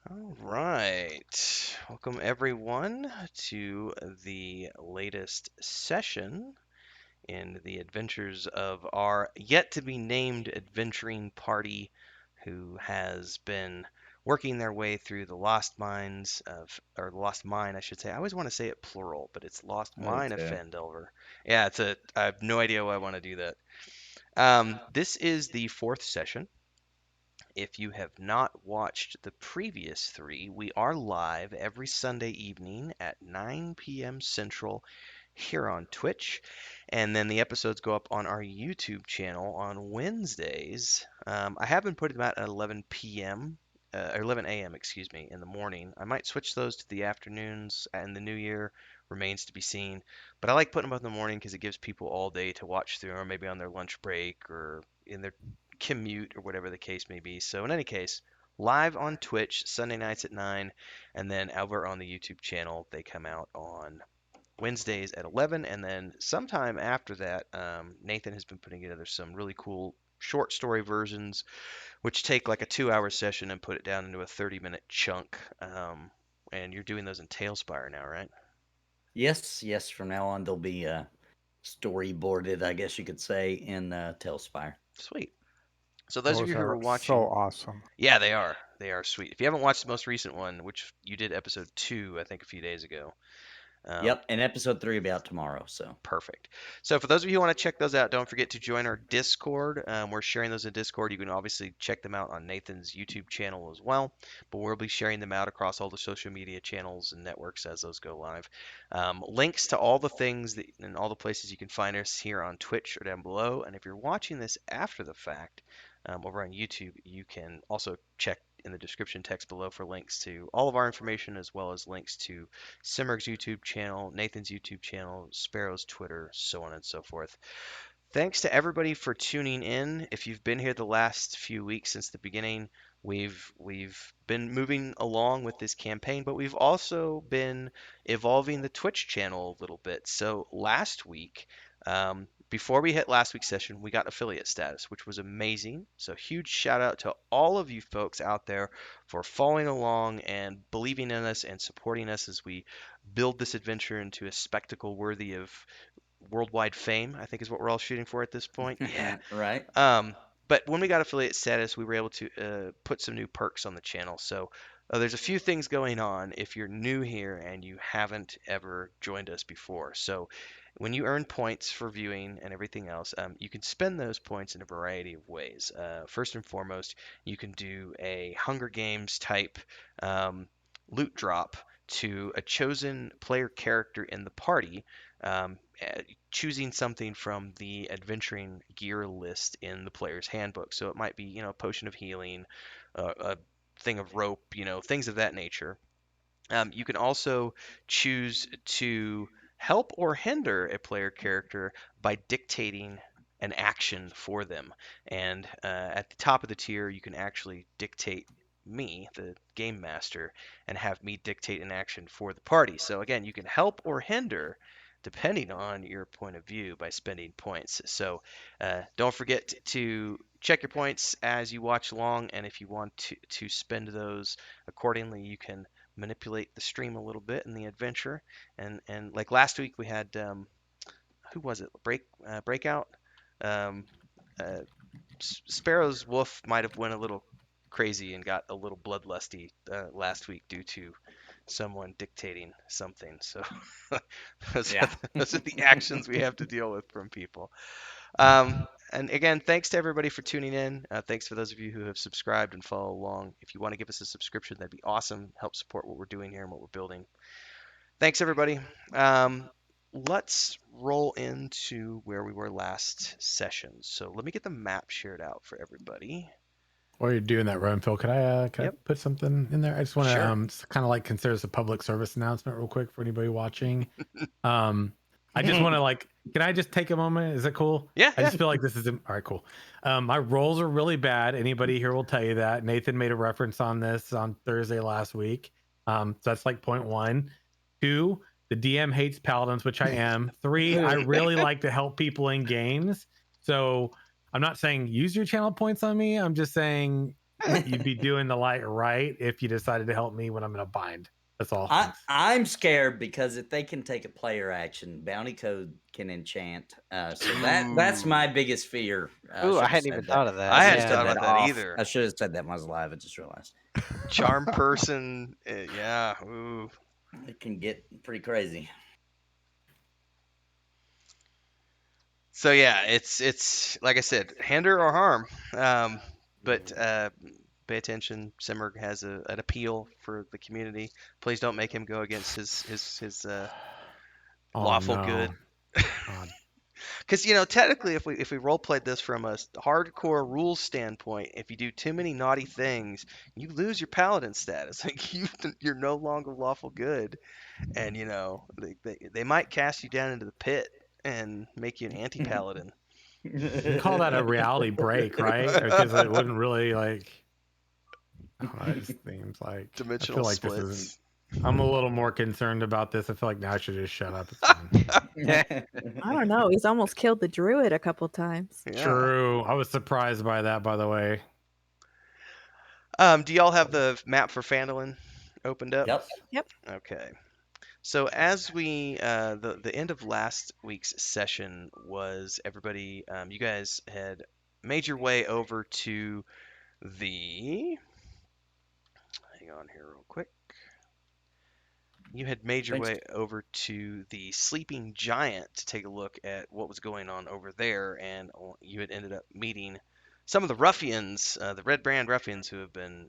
All right. Welcome, everyone, to the latest session in the adventures of our yet to be named adventuring party who has been working their way through the lost mines of, or the lost mine, I should say. I always want to say it plural, but it's lost I do mine of too. Phandelver. Yeah, I have no idea why I want to do that. This is the fourth session. If you have not watched the previous three, we are live every Sunday evening at 9 p.m. Central here on Twitch. And then the episodes go up on our YouTube channel on Wednesdays. I have been putting them out at 11 p.m. Or 11 a.m., excuse me, in the morning. I might switch those to the afternoons in the new year. Remains to be seen. But I like putting them up in the morning because it gives people all day to watch through, or maybe on their lunch break or in their commute or whatever the case may be. So in any case, live on Twitch Sunday nights at 9, and then over on the YouTube channel they come out on Wednesdays at 11, and then sometime after that, Nathan has been putting together some really cool short story versions, which take like a 2 hour session and put it down into a 30-minute chunk. And you're doing those in Tailspire now, right? Yes, yes. From now on, they'll be storyboarded, I guess you could say, in Tailspire. Sweet. So those of Those you who are are so watching, awesome. yeah, they are. They are sweet. If you haven't watched the most recent one, which you did episode 2, I think a few days ago, um, Yep, and episode 3 will be out tomorrow. So, perfect. So for those of you who want to check those out, don't forget to join our Discord. We're sharing those in Discord. You can obviously check them out on Nathan's YouTube channel as well, but we'll be sharing them out across all the social media channels and networks as those go live. Links to all the things that, and all the places you can find us here on Twitch are down below. And if you're watching this after the fact, over on YouTube, you can also check in the description text below for links to all of our information as well as links to Simmerg's YouTube channel, Nathan's YouTube channel, Sparrow's Twitter, so on and so forth. Thanks to everybody for tuning in. If you've been here the last few weeks since the beginning, we've been moving along with this campaign, but we've also been evolving the Twitch channel a little bit. So last week, before we hit last week's session, we got affiliate status, which was amazing. So huge shout out to all of you folks out there for following along and believing in us and supporting us as we build this adventure into a spectacle worthy of worldwide fame, I think is what we're all shooting for at this point. Yeah. right? Um, but when we got affiliate status, we were able to put some new perks on the channel. So there's a few things going on if you're new here and you haven't ever joined us before. So when you earn points for viewing and everything else, you can spend those points in a variety of ways. First and foremost, you can do a Hunger Games type loot drop to a chosen player character in the party, choosing something from the adventuring gear list in the player's handbook. So it might be, a potion of healing, a thing of rope, things of that nature. You can also choose to help or hinder a player character by dictating an action for them. And at the top of the tier, you can actually dictate me, the game master, and have me dictate an action for the party. So again, you can help or hinder depending on your point of view by spending points. So don't forget to check your points as you watch along, and if you want to spend those accordingly, you can manipulate the stream a little bit in the adventure. And like last week we had who was it? Breakout. Um, uh, Sparrow's wolf might have went a little crazy and got a little bloodlusty last week due to someone dictating something. So Yeah. those are the actions we have to deal with from people. And again, thanks to everybody for tuning in. Thanks for those of you who have subscribed and follow along. If you want to give us a subscription, that'd be awesome. Help support what we're doing here and what we're building. Thanks, everybody. Let's roll into where we were last session. So let me get the map shared out for everybody. While you're doing that, Rowan, Phil, could I Yep, put something in there? I just want to sure. kind of like consider this a public service announcement real quick for anybody watching. I just want to like, can I just take a moment? Is that cool? Yeah, I yeah. just feel like this is all right. Cool. My rolls are really bad. Anybody here will tell you that. Nathan made a reference on this on Thursday last week. So that's like point one. Two, the DM hates paladins, which I am. Three, I really like to help people in games. So I'm not saying use your channel points on me. I'm just saying you'd be doing the light right if you decided to help me when I'm in a bind. That's all. Thanks. I'm scared because if they can take a player action, Bounty Code can enchant. So that's my biggest fear. Ooh, I should've hadn't said even that. thought of that. I should hadn't have Yeah. thought said about that off. either. I should have said that when I was live. I just realized. Charm person, yeah. Ooh. It can get pretty crazy. So yeah, it's like I said, hinder or harm. But pay attention. Simmer has an appeal for the community. Please don't make him go against his lawful good. God. Because technically, if we role played this from a hardcore rules standpoint, if you do too many naughty things, you lose your paladin status. Like you're no longer lawful good, and they might cast you down into the pit and make you an anti-paladin. You call that a reality break, right? Because it wouldn't really like. I don't know. It just seems like I Dimensional feel like this splits. isn't. I'm a little more concerned about this. I feel like now I should just shut up. It's fine. I don't know. He's almost killed the druid a couple times. Yeah. True. I was surprised by that, by the way. Do y'all have the map for Phandelver opened up? Yep. Okay. So as we the end of last week's session was everybody you guys had made your way over to the hang on here real quick. You had made your Thanks. way over to the Sleeping Giant to take a look at what was going on over there, and you had ended up meeting some of the ruffians, the Red Brand ruffians, who have been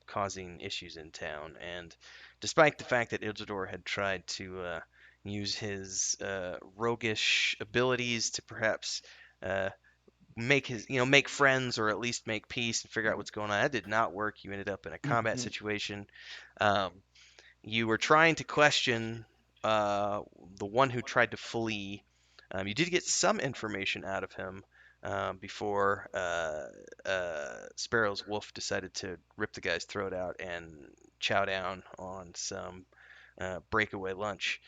causing issues in town. And despite the fact that Iljador had tried to use his roguish abilities to perhaps make friends or at least make peace and figure out what's going on, that did not work. You ended up in a combat situation. You were trying to question the one who tried to flee. You did get some information out of him before Sparrow's wolf decided to rip the guy's throat out and chow down on some breakaway lunch.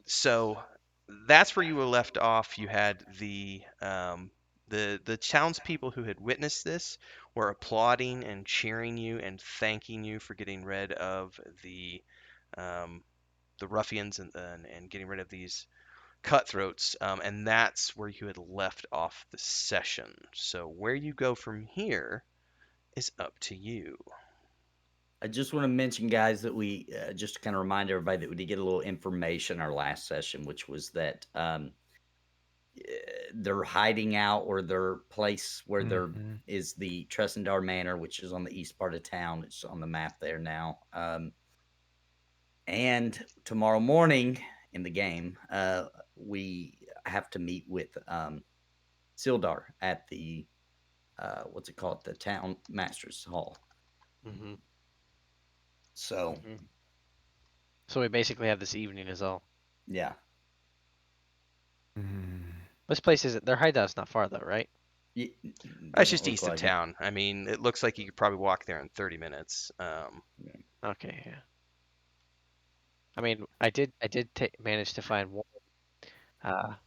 So that's where you were left off. You had the townspeople who had witnessed this were applauding and cheering you and thanking you for getting rid of the ruffians and getting rid of these cutthroats. And that's where you had left off the session. So where you go from here is up to you. I just want to mention, guys, that we just to kind of remind everybody that we did get a little information our last session, which was that they're hiding out, or their place where there is the Tressendar Manor, which is on the east part of town. It's on the map there now. And tomorrow morning in the game, we have to meet with Sildar at the what's it called? The town master's hall. Mm-hmm. So So we basically have this evening is all. yeah. This place isn't, their hideout's not far though, right? That's just east of town. I mean, it looks like you could probably walk there in 30 minutes. Okay, yeah. I mean, I did manage to find one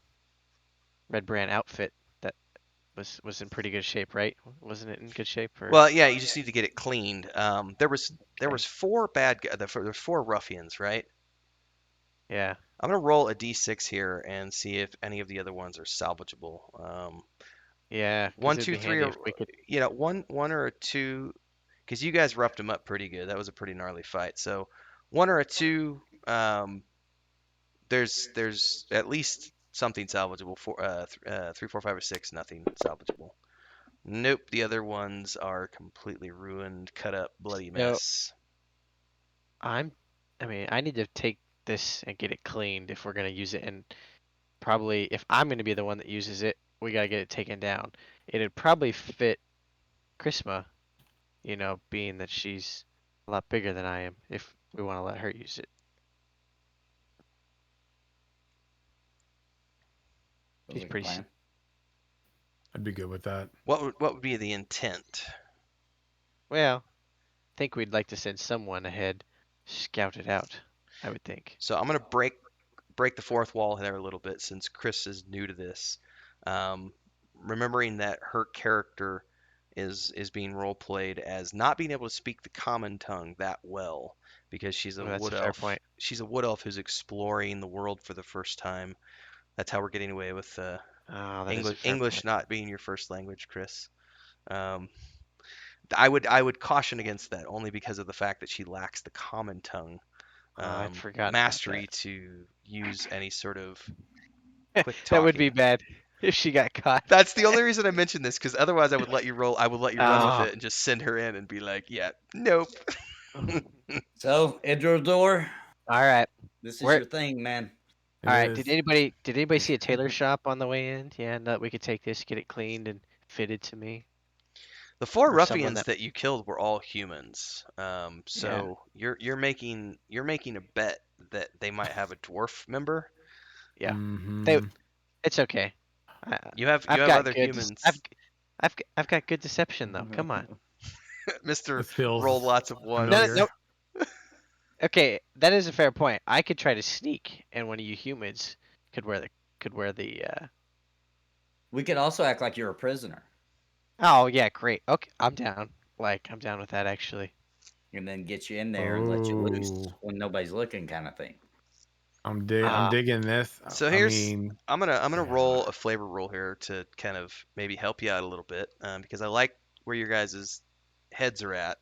Red Brand outfit that was in pretty good shape, right? Wasn't it in good shape? Or... Well, yeah, you just need to get it cleaned. There was four there's four ruffians, right? Yeah. I'm gonna roll a d6 here and see if any of the other ones are salvageable. Yeah. 1, it'd 2, be 3, handy or if we could... one or a two, because you guys roughed them up pretty good. That was a pretty gnarly fight. So 1 or a 2, there's at least something salvageable. 3, 4, 5, or 6, nothing salvageable. Nope, the other ones are completely ruined, cut up, bloody mess. I mean, I need to take this and get it cleaned if we're gonna use it, and probably if I'm gonna be the one that uses it, we gotta get it taken down. It'd probably fit Chrisma, being that she's a lot bigger than I am, if we want to let her use it. She's pretty. I'd be good with that. What would be the intent? Well, I think we'd like to send someone ahead, scout it out. I would think. So I'm gonna break the fourth wall there a little bit since Chris is new to this. Remembering that her character is being role played as not being able to speak the common tongue that well because she's a Well, that's a wood fair elf. point. She's a wood elf who's exploring the world for the first time. That's how we're getting away with Oh, that is a English fair point. not being your first language, Chris. Um, I would caution against that only because of the fact that she lacks the common tongue Oh, I'd forgotten about mastery to use any sort of that. quick That would be talking. bad if she got caught. That's the only reason I mentioned this, because otherwise I would let you roll. I would let you run with Oh. it and just send her in and be like, "Yeah, nope." So, Idrildor, All right. this is Where- your thing, man. It All right. is. Did anybody see a tailor shop on the way in? Yeah, and that we could take this, get it cleaned and fitted to me. The four Or someone ruffians that you killed were all humans. So you're making a bet that they might have a dwarf member. Yeah. Mhm. It's okay. You have I've got other good. humans. I've got good deception though. Come on. Mr. This feels Roll lots of ones. familiar. No. Okay, that is a fair point. I could try to sneak, and one of you humans could wear the. We could also act like you're a prisoner Oh yeah, great. Okay, I'm down. I'm down with that actually. and then get you in there and let you loose Oh. when nobody's looking, kind of thing. I'm Ah. digging this. So I here's mean, I'm gonna yeah. roll a flavor roll here to kind of maybe help you out a little bit because I like where your guys' heads are at.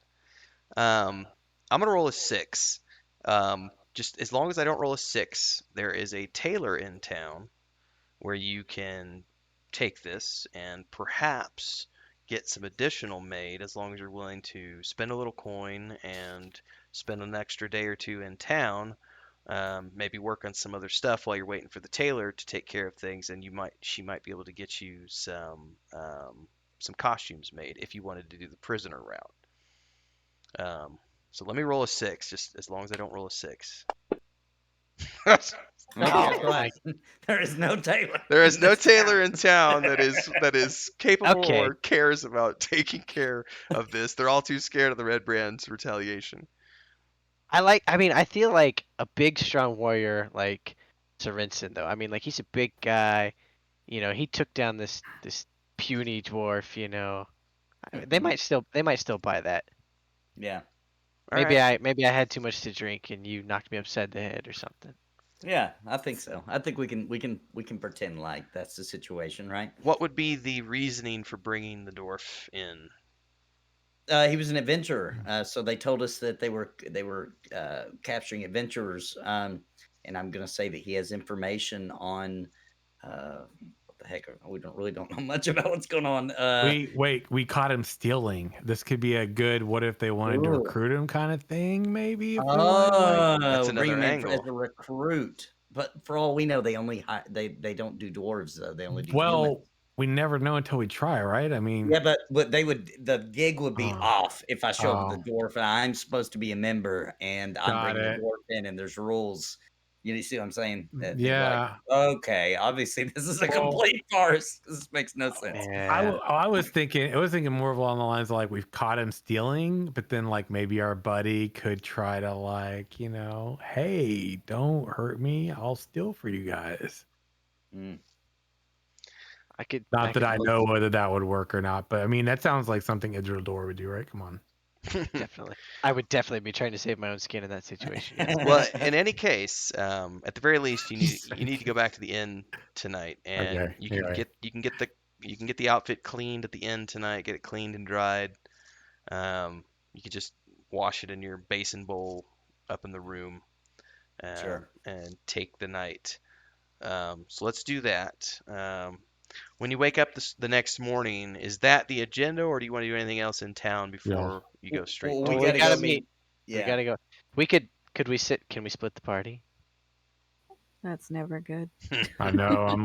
I'm gonna roll a 6. Just as long as I don't roll a 6, there is a tailor in town where you can take this and perhaps get some additional made as long as you're willing to spend a little coin and spend an extra day or two in town. Maybe work on some other stuff while you're waiting for the tailor to take care of things, and she might be able to get you some costumes made if you wanted to do the prisoner route. So let me roll a 6, just as long as I don't roll a 6. Okay, Oh, that's right. There is no tailor. There is in no this tailor town. in town that is capable Okay. or cares about taking care of this. They're all too scared of the Red Brand's retaliation. I feel like a big, strong warrior like Sorensen though. I mean, like he's a big guy. You know, he took down this puny dwarf. You know, they might still buy that. Yeah. All right. Maybe I had too much to drink and you knocked me upside the head or something. Yeah, I think so. I think we can pretend like that's the situation, right? What would be the reasoning for bringing the dwarf in? He was an adventurer, so they told us that they were capturing adventurers, and I'm gonna say that he has information on what the heck? We don't know much about what's going on. we caught him stealing. This could be a good what if they wanted to Ooh. recruit him kind of thing, maybe if we wanted like That's We'll bring another him in as angle. a recruit. But for all we know, they only they don't do dwarves though. They only do well, humans. we never know until we try, right? I mean, Yeah, but the gig would be Oh. off if I show up with Oh. the dwarf and I'm supposed to be a member and I'm Got bringing the it. dwarf in and there's rules. You see what I'm saying? They'd be Yeah. like, okay, obviously this is a Well, complete farce. This makes no sense. Yeah. I was thinking more along the lines of like we've caught him stealing, but then like maybe our buddy could try to like, hey, don't hurt me. I'll steal for you guys. Mm. Not that I could know whether that would work or not, but I mean that sounds like something Idrildor would do, right? Come on. definitely. I would definitely be trying to save my own skin in that situation. Yes. Well, in any case, at the very least, you need to go back to the inn tonight, and Okay, you can right. get the outfit cleaned at the inn tonight. Get it cleaned and dried. You could just wash it in your basin bowl up in the room, Sure. and take the night. So let's do that. When you wake up the next morning, is that the agenda, or do you want to do anything else in town before you go straight Well, to we we it? gotta gotta go meet. Yeah. We gotta go. Could we split the party? That's never good. I know. I'm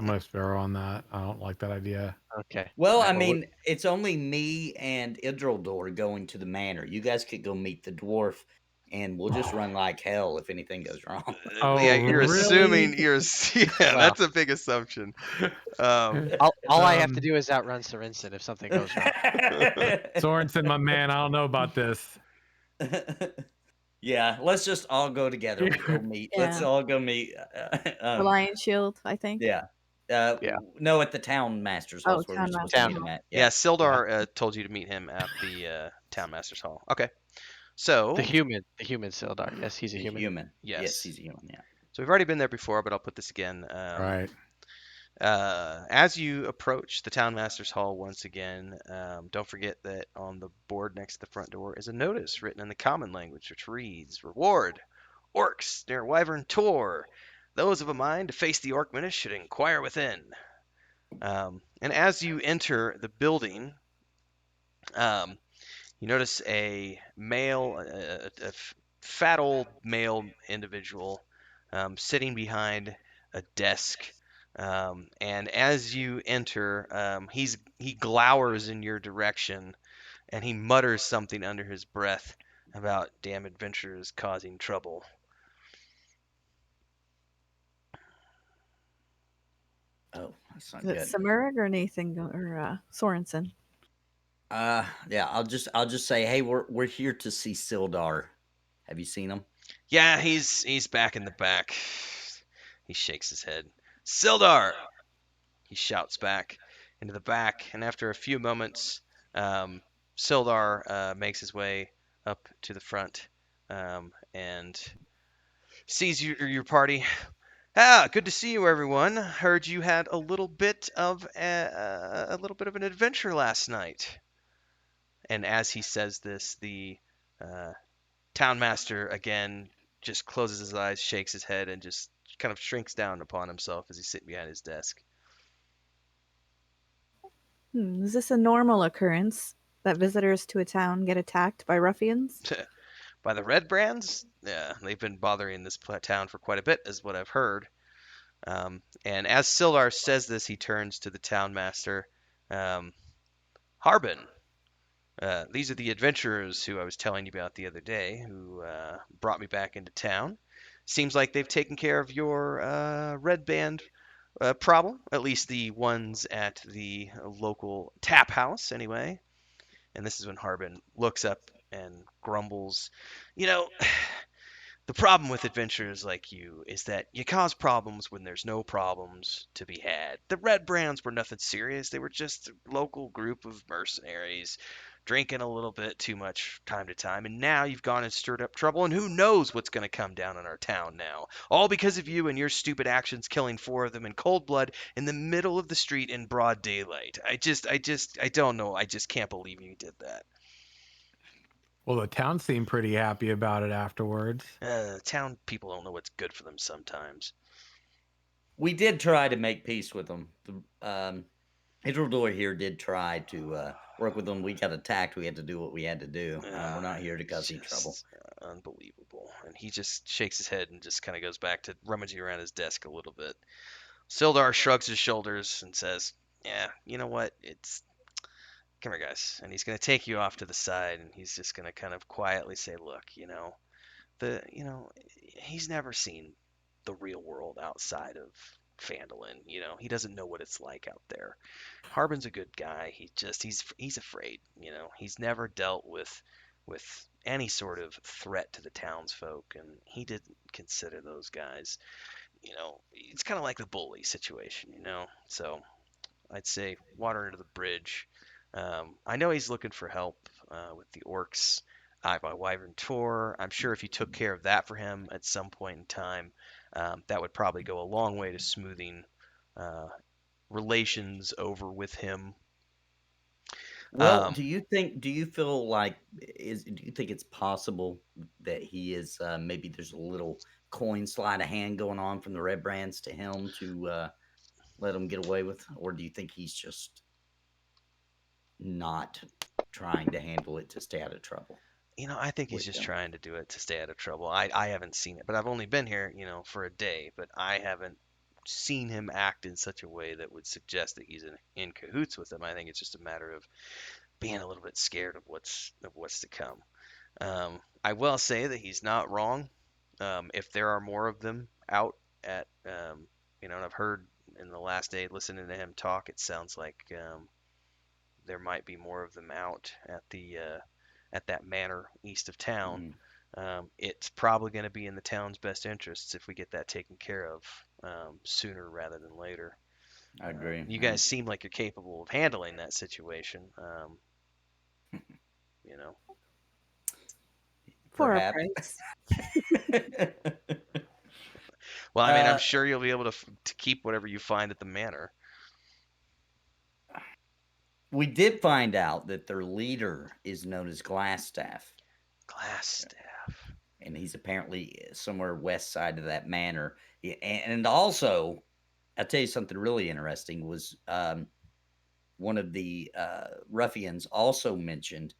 with Sparrow on that. I don't like that idea. Okay. Well, I Alright, mean, it's only me and Idrildor going to the manor. You guys could go meet the dwarf, and we'll just run like hell if anything goes wrong. Oh, Yeah, you're really? assuming yeah, Wow. that's a big assumption. all I have to do is outrun Sorensen if something goes wrong. Sorensen, my man, I don't know about this. Yeah, let's just all go together. We'll go meet. Let's Yeah. all go meet. The Lion Shield, I think. Yeah. Yeah. No, at the town master's Oh, house where we're town supposed to master meet him hall. at. Yeah, Yeah. Sildar told you to meet him at the Town Master's Hall. Okay. So, The human Sildar. Yes, he's a The human. human. Yes, yes. he's a human. Yeah. So we've already been there before, but I'll put this again. Right. As you approach the Town Master's Hall once again, don't forget that on the board next to the front door is a notice written in the common language, which reads, Reward, Orcs near Wyvern Tor. Those of a mind to face the Orc Menace should inquire within. And as you enter the building, um, you notice a male, fat old male individual sitting behind a desk. And as you enter, he glowers in your direction and he mutters something under his breath about damn adventurers causing trouble. Oh, that's not Is it good. Samurg or Nathan or Sorensen? Yeah. I'll just say, hey, we're here to see Sildar. Have you seen him? Yeah, he's back in the back. He shakes his head. Sildar! He shouts back into the back, and after a few moments, Sildar makes his way up to the front and sees your party. Ah, good to see you, everyone. Heard you had a little bit of an adventure last night. And as he says this, the uh, town master again just closes his eyes, shakes his head, and just kind of shrinks down upon himself as he's sitting behind his desk. Is this a normal occurrence that visitors to a town get attacked by ruffians? By the red brands? Yeah, they've been bothering this town for quite a bit, is what I've heard. And as Sildar says this, he turns to the town master. Harbin, these are the adventurers who I was telling you about the other day, who brought me back into town. Seems like they've taken care of your red band problem, at least the ones at the local tap house, anyway. And this is when Harbin looks up and grumbles, you know, the problem with adventurers like you is that you cause problems when there's no problems to be had. The Red Brands were nothing serious. They were just a local group of mercenaries drinking a little bit too much time to time. And now you've gone and stirred up trouble, and who knows what's going to come down on our town now. All because of you and your stupid actions killing 4 of them in cold blood in the middle of the street in broad daylight. I don't know. I just can't believe you did that. Well, the town seemed pretty happy about it afterwards. Town people don't know what's good for them sometimes. We did try to make peace with them. The Hidrodor here did try to work with them. We got attacked. We had to do what we had to do. We're not here to cause any trouble. Unbelievable. And he just shakes his head and just kind of goes back to rummaging around his desk a little bit. Sildar shrugs his shoulders and says, "Yeah, you know what? Come here, guys." And he's going to take you off to the side, and he's just going to kind of quietly say, "Look, he's never seen the real world outside of Phandelver. He doesn't know what it's like out there. Harbin's a good guy. He's afraid. He's never dealt with any sort of threat to the townsfolk, and he didn't consider those guys. It's kind of like the bully situation. So I'd say water under the bridge. I know he's looking for help with the orcs by Wyvern Tor. I'm sure if you took care of that for him at some point in time, that would probably go a long way to smoothing relations over with him. Well, do you feel like do you think it's possible that he is maybe there's a little coin sleight of hand going on from the Red Brands to him to let him get away with, or do you think he's just not trying to handle it to stay out of trouble? I think he's just trying to do it to stay out of trouble. I haven't seen it, but I've only been here, for a day, but I haven't seen him act in such a way that would suggest that he's in cahoots with them. I think it's just a matter of being a little bit scared of what's to come. I will say that he's not wrong. If there are more of them out at, and I've heard in the last day listening to him talk, it sounds like there might be more of them out at that manor east of town. It's probably going to be in the town's best interests if we get that taken care of sooner rather than later. I agree. You guys seem like you're capable of handling that situation. You know. For a Perhaps. price. Well, I mean, I'm Uh, sure you'll be able to keep whatever you find at the manor. we did find out that their leader is known as Glassstaff, Glass staff. and he's apparently somewhere west side of that manor. And also, I'll tell you something really interesting was one of the ruffians also mentioned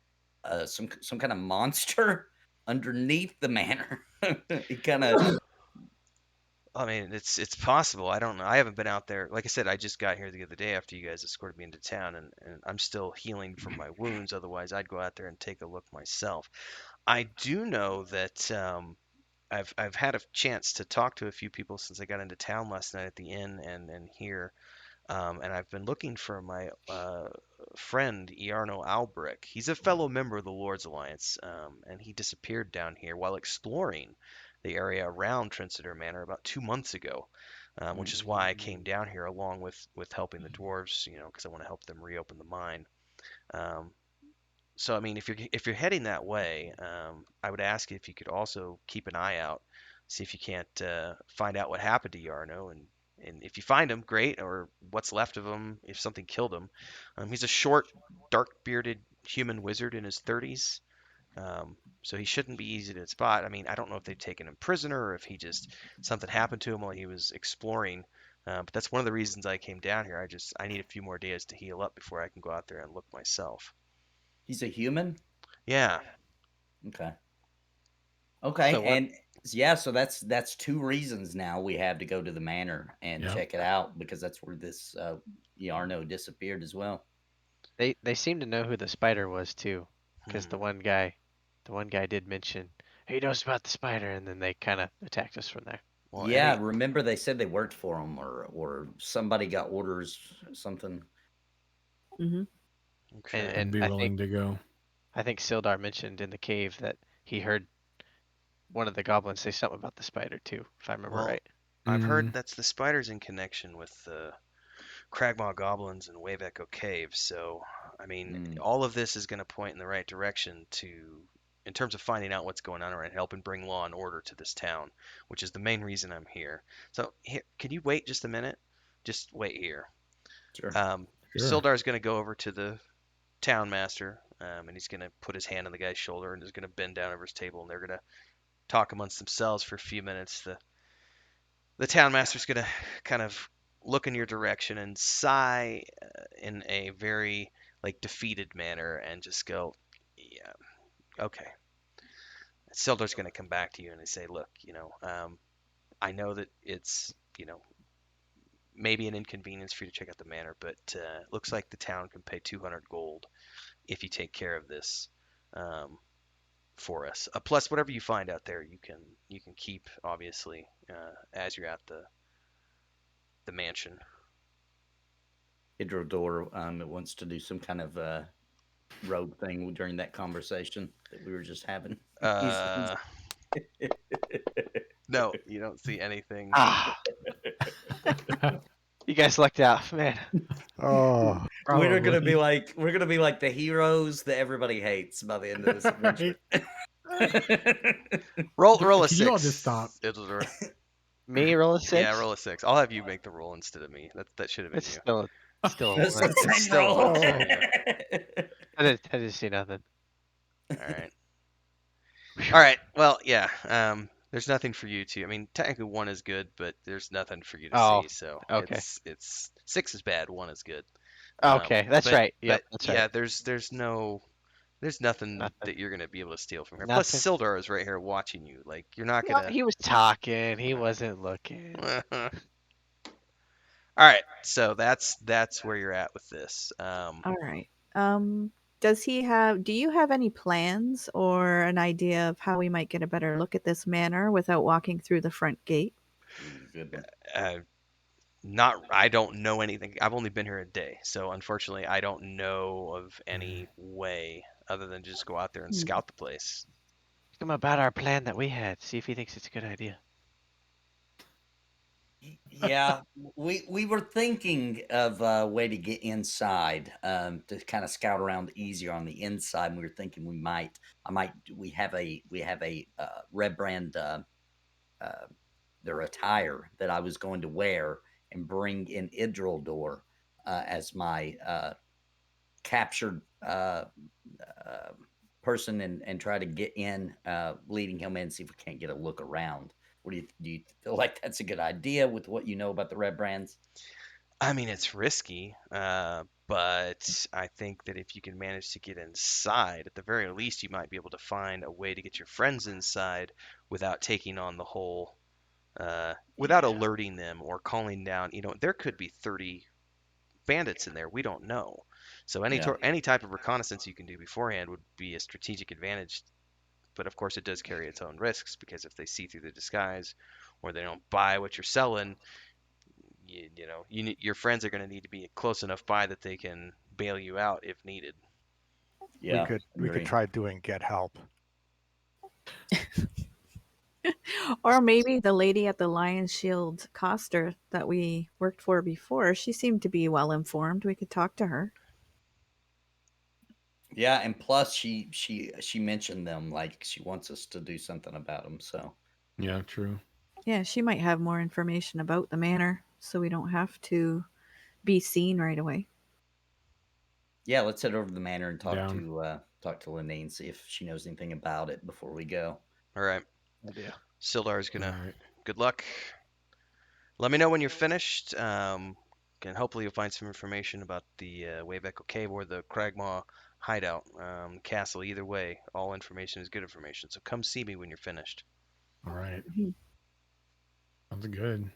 some kind of monster underneath the manor. He kind of I mean, it's possible. I don't know. I haven't been out there. Like I said, I just got here the other day after you guys escorted me into town, and I'm still healing from my wounds. Otherwise, I'd go out there and take a look myself. I do know that I've had a chance to talk to a few people since I got into town last night at the inn and here. And I've been looking for my friend Iarno Albrick. He's a fellow member of the Lord's Alliance, and he disappeared down here while exploring the area around Trinceter Manor about 2 months ago, which is why I came down here along with helping the dwarves, because I want to help them reopen the mine. Um, so I mean, if you're heading that way, I would ask if you could also keep an eye out, see if you can't find out what happened to Yarno, and if you find him, great, or what's left of him, if something killed him. He's a short, dark-bearded human wizard in his 30s, so he shouldn't be easy to spot. I mean, I don't know if they've taken him prisoner or if he just something happened to him while he was exploring. But that's one of the reasons I came down here. I need a few more days to heal up before I can go out there and look myself. he's a human. Yeah. Okay. Okay, So what? and yeah, so that's two reasons now we have to go to the manor and Yep. check it out because that's where this Yarno disappeared as well. They seem to know who the spider was too, because Hmm. the one guy did mention he knows about the spider, and then they kind of attacked us from there. Well, Yeah, any remember they said they worked for him, or somebody got orders, something. Hmm. okay. I'd And be I willing think to go. Sildar mentioned in the cave that he heard one of the goblins say something about the spider too, if I remember Well, right. I've heard Mhm. that's the spiders in connection with the Cragmaw goblins and Wave Echo Cave. So, I mean, Mm, all of this is going to point in the right direction in terms of finding out what's going on and helping bring law and order to this town, which is the main reason I'm here. So, here, can you wait just a minute? Just wait here. sure. Sure. Sildar's going to go over to the town master, and he's going to put his hand on the guy's shoulder and is going to bend down over his table, and they're going to talk amongst themselves for a few minutes. The town master's gonna kind of look in your direction and sigh in a very like defeated manner and just go, yeah, okay. Sildar's gonna come back to you and say, look, I know that it's maybe an inconvenience for you to check out the manor, but looks like the town can pay 200 gold if you take care of this. For us. Plus, whatever you find out there, you can keep obviously as you're at the mansion. Hydrodor wants to do some kind of rogue thing during that conversation that we were just having. Uh, no, you don't see anything. Ah, you guys lucked out, man. Oh, We're gonna be probably. like the heroes that everybody hates by the end of this adventure. Roll a Can you all just six. stop? Me roll a 6? Yeah, roll a six. I'll have you make the roll instead of me. That should have been It's you. still a That's 1. the It's same still a roll. one. Oh. Yeah. I didn't see nothing. All right. All right. Well, yeah. There's nothing for you to. I mean, technically one is good, but there's nothing for you to Oh, see. So okay. it's six is bad, one is good. Okay, that's But right. Yep, but that's yeah, right. there's nothing Nothing. that you're gonna be able to steal from here. Plus, Nothing. Sildar is right here watching you. Like you're not Well, gonna. he was talking. He wasn't looking. All right, so that's where you're at with this. All right. Do you have any plans or an idea of how we might get a better look at this manor without walking through the front gate? Good one. I don't know anything. I've only been here a day, so unfortunately, I don't know of any way other than just go out there and Hmm. scout the place. Ask him about our plan that we had. See if he thinks it's a good idea. Yeah, we were thinking of a way to get inside, to kind of scout around easier on the inside. And we were thinking we have a red brand uh, their attire that I was going to wear and bring in Idrildor as my captured uh, person and try to get in, leading him in, see if we can't get a look around. What do you feel like that's a good idea with what you know about the red brands? I mean, it's risky, but I think that if you can manage to get inside, at the very least, you might be able to find a way to get your friends inside without taking on the whole, without Yeah, alerting them or calling down. There could be 30 bandits in there. We don't know. So yeah, any type of reconnaissance you can do beforehand would be a strategic advantage. But of course, it does carry its own risks because if they see through the disguise or they don't buy what you're selling, your friends are going to need to be close enough by that they can bail you out if needed. We yeah. could we could Agree. try doing get help. Or maybe the lady at the Lion's Shield coster that we worked for before, she seemed to be well informed. We could talk to her. Yeah, and plus she mentioned them like she wants us to do something about them. So Yeah, true. Yeah, she might have more information about the manor, so we don't have to be seen right away. yeah, let's head over to the manor and Down. talk to Lene, see if she knows anything about it before we go. All right. Idea. Sildar's All going to. right. Good luck. Let me know when you're finished. And hopefully you'll find some information about the Wave Echo Cave or the Cragmaw hideout castle. Either way, all information is good information. So come see me when you're finished. All right. Mhm. Sounds good.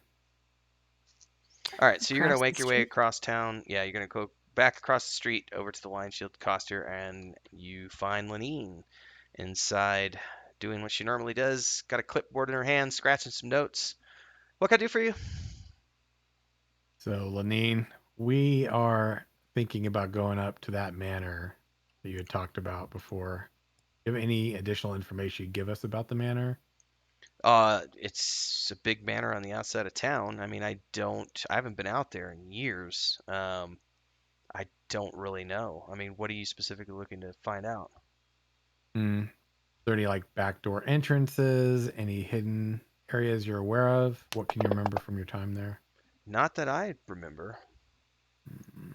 All right, so you're gonna Across the make your way street. across town. Yeah, you're gonna go back across the street over to the Lion Shield Coster, and you find Lenine inside doing what she normally does. Got a clipboard in her hand, scratching some notes. What can I do for you? So, Lenine, we are thinking about going up to that manor that you had talked about before. Do you have any additional information you give us about the manor? It's a big manor on the outside of town. I mean, I haven't been out there in years. I don't really know. I mean, what are you specifically looking to find out? Hmm. Is there any like backdoor entrances? Any hidden areas you're aware of? What can you remember from your time there? Not that I remember. Hmm.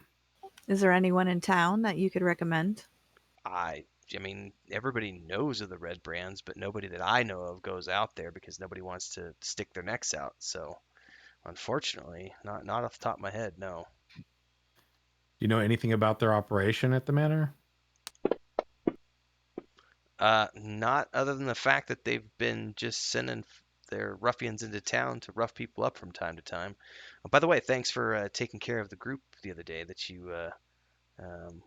Is there anyone in town that you could recommend? I I mean, everybody knows of the red brands, but nobody that I know of goes out there because nobody wants to stick their necks out. So, unfortunately, not off the top of my head, no. Do you know anything about their operation at the manor? Not other than the fact that they've been just sending their ruffians into town to rough people up from time to time. Oh, by the way, thanks for taking care of the group the other day that you. Um,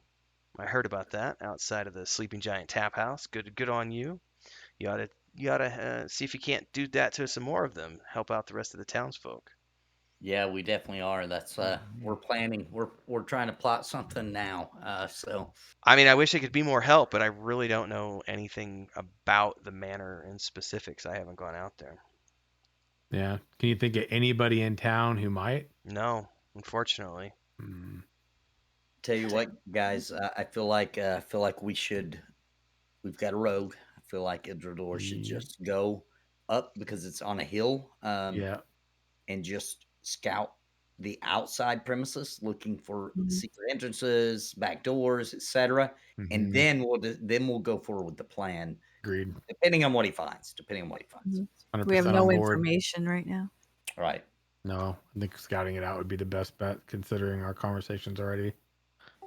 I heard about that outside of the Sleeping Giant Tap House. Good on you. You ought to see if you can't do that to some more of them. Help out the rest of the townsfolk. Yeah, we definitely are. That's we're planning. We're trying to plot something now. So I mean, I wish I could be more help, but I really don't know anything about the manor in specifics. I haven't gone out there. Yeah. Can you think of anybody in town who might? No, unfortunately. Hmm. tell you what, guys, I feel like we should. We've got a rogue. I feel like Idrador should Ye- just go up because it's on a hill, Yeah. and just scout the outside premises, looking for Mhm. secret entrances, back doors, etc. And Mhm. then we'll go forward with the plan, Agreed. depending on what he finds. Depending on what he finds. Mhm. We have 100% no on board. information right now. All right. No, I think scouting it out would be the best bet considering our conversations already.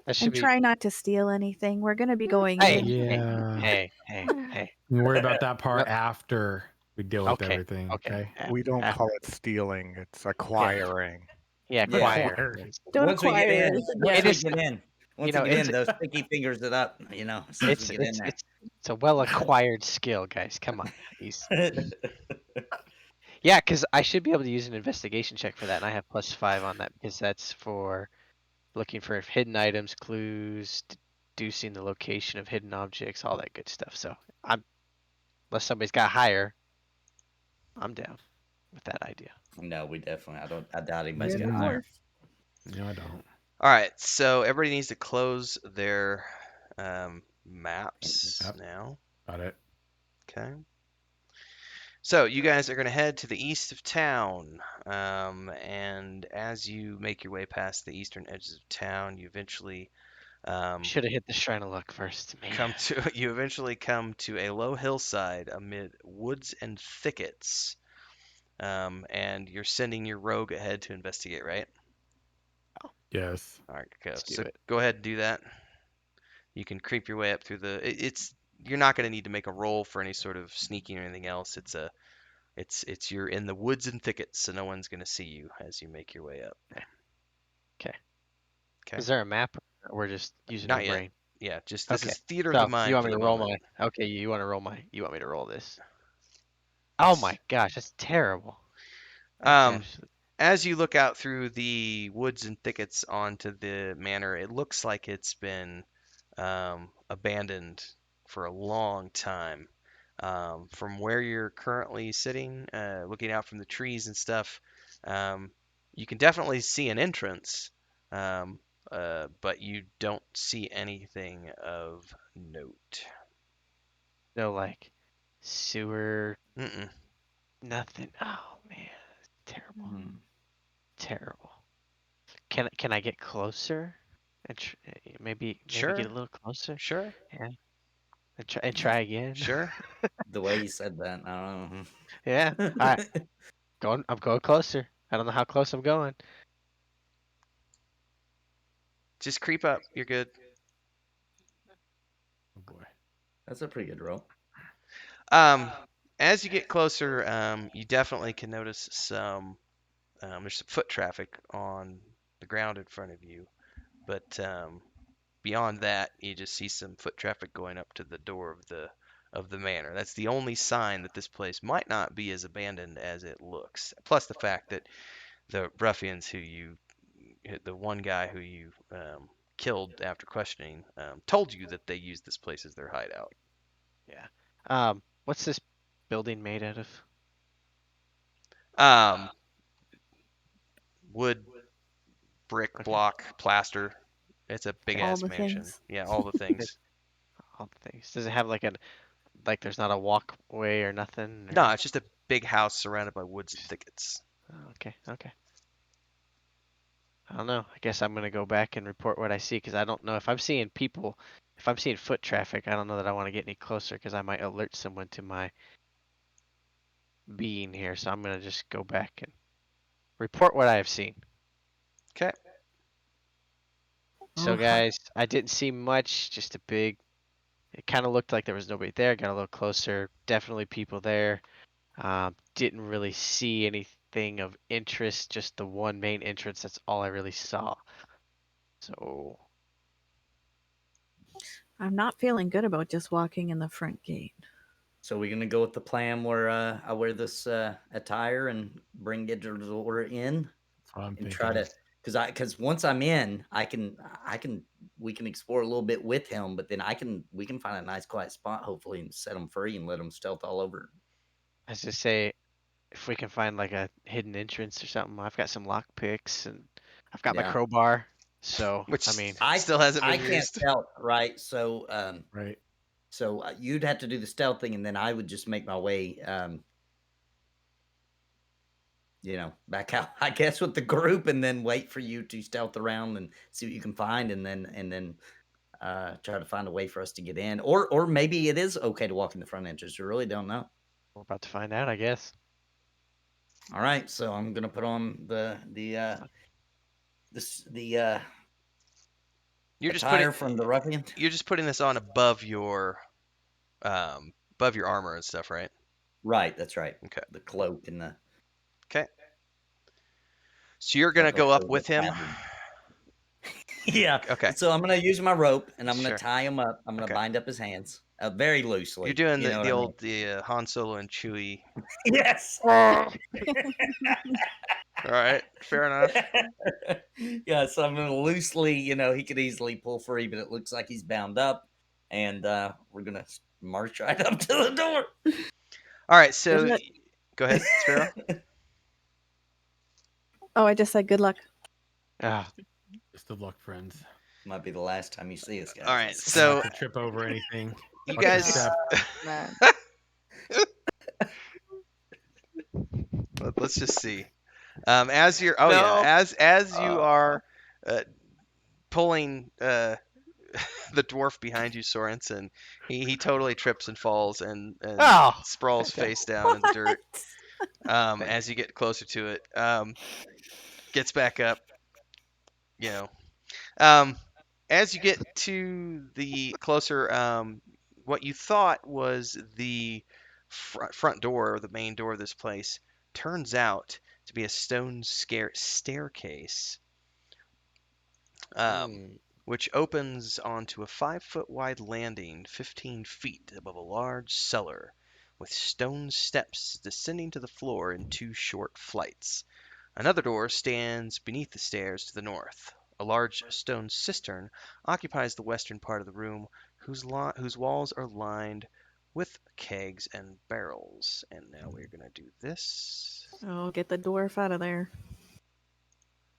That should And be. try not to steal anything. We're going to be going Hey, in. Yeah. hey. We'll worry about that part Nope. after we deal with Okay, everything. okay. Okay. We don't call After. it stealing, it's acquiring. Yeah, Yeah. choir. Acquired. Don't Once we get acquire in, it. once It we is. get in, You once we know, get in, those sticky fingers it up. As soon as we it's get in it's there. it's a well acquired skill, guys. Come on. He's Yeah, because I should be able to use an investigation check for that, and I have +5 on that because that's for looking for hidden items, clues, deducing the location of hidden objects, all that good stuff. So unless somebody's got higher, I'm down with that idea. No, we definitely. I doubt You're anybody's the gonna hire. dwarf. No, I don't. All right, so everybody needs to close their maps Yep. now. Got it. Okay. So you guys are going to head to the east of town, and as you make your way past the eastern edges of town, you eventually Should have hit the Shrine of Luck first, man. you eventually come to a low hillside amid woods and thickets, and you're sending your rogue ahead to investigate, right? Yes. All right, go. Let's do So it. go ahead and do that. You can creep your way up through it's you're not going to need to make a roll for any sort of sneaking or anything else. It's you're in the woods and thickets, so no one's going to see you as you make your way up. Okay. Okay. Is there a map, or we're just using our Not yet. brain? Yeah, just this Okay. is theater of the So you mind want for me the to roll moment. my? Okay, you want to roll my? You want me to roll this? Oh my gosh, that's terrible. That's Um, absolutely. as you look out through the woods and thickets onto the manor, it looks like it's been abandoned for a long time. From where you're currently sitting, looking out from the trees and stuff, you can definitely see an entrance, but you don't see anything of note. No, like sewer, Mm-mm. nothing. Oh man, terrible, Hmm. terrible. Can I get closer and maybe get Sure, a little closer? sure, Yeah, and try again. sure. The way you said that, I Yeah. don't All right, know. I'm going closer. I don't know how close I'm going. Just creep up. You're good. Oh boy. That's a pretty good roll. Um, as you get closer, you definitely can notice there's some foot traffic on the ground in front of you, but beyond that, you just see some foot traffic going up to the door of the manor. That's the only sign that this place might not be as abandoned as it looks. Plus the fact that the ruffians the one guy who you killed after questioning, told you that they used this place as their hideout. Yeah. What's this building made out of? Um, wood, brick, Okay. block, plaster. It's a big Okay. All ass the mansion. things. Yeah, all the things. All the things. Does it have like there's not a walkway or nothing No, or? it's just a big house surrounded by woods and thickets. Oh, okay. Okay. I don't know. I guess I'm gonna go back and report what I see because I don't know if I'm seeing people. If I'm seeing foot traffic, I don't know that I want to get any closer because I might alert someone to my being here. So I'm gonna just go back and report what I have seen. Okay. So Oh, hi- guys, I didn't see much. Just a big. It kind of looked like there was nobody there. Got a little closer. Definitely people there. Didn't really see anything of interest. Just the one main entrance. That's all I really saw. So I'm not feeling good about just walking in the front gate. So we're gonna go with the plan where I wear this attire and bring Idris in That's what I'm and try thinking. to because once I'm in, I can we can explore a little bit with him, but then we can find a nice quiet spot hopefully and set him free and let him stealth all over. I just say if we can find like a hidden entrance or something. I've got some lock picks and I've got my Yeah, crowbar. So Which I mean, still hasn't I been can't used. stealth, right? So Right. you'd have to do the stealth thing, and then I would just make my way, back out, I guess, with the group, and then wait for you to stealth around and see what you can find, and then try to find a way for us to get in, or maybe it is okay to walk in the front entrance. You really don't know. we're about to find out, I guess. All right, so I'm gonna put on the You're just attire from the ruffian. you're just putting this on above your armor and stuff, right? Right, that's right. Okay. The cloak and the Okay. So you're not gonna the go up full with him. pattern. Yeah. Okay. So I'm gonna use my rope and I'm gonna Sure. tie him up. I'm gonna Okay. bind up his hands very loosely. You're doing You know what I mean? the Han Solo and Chewie. Yes. All right. Fair enough. Yeah. So I'm gonna loosely. He could easily pull free, but it looks like he's bound up, and we're gonna march right up to the door. All right. So Isn't it go ahead, Sparrow. Oh, I just said good luck. Ah, Best of luck, friends. Might be the last time you see us, guys. All right, Let's- Try so not to trip over anything. you Watch your guys, step. Man. let's just see. As you're, oh yeah, No. as you are pulling the dwarf behind you, Sorensen, he totally trips and falls and Oh, sprawls fantastic. face down in the dirt. Okay. As you get closer to it, gets back up, you know. As you get to the closer, what you thought was the front door, or the main door of this place, turns out to be a stone staircase, Mm. which opens onto a 5-foot wide landing 15 feet above a large cellar, with stone steps descending to the floor in 2 short flights. Another door stands beneath the stairs to the north. A large stone cistern occupies the western part of the room, whose walls are lined with kegs and barrels. And now we're going to do this. Oh, get the dwarf out of there.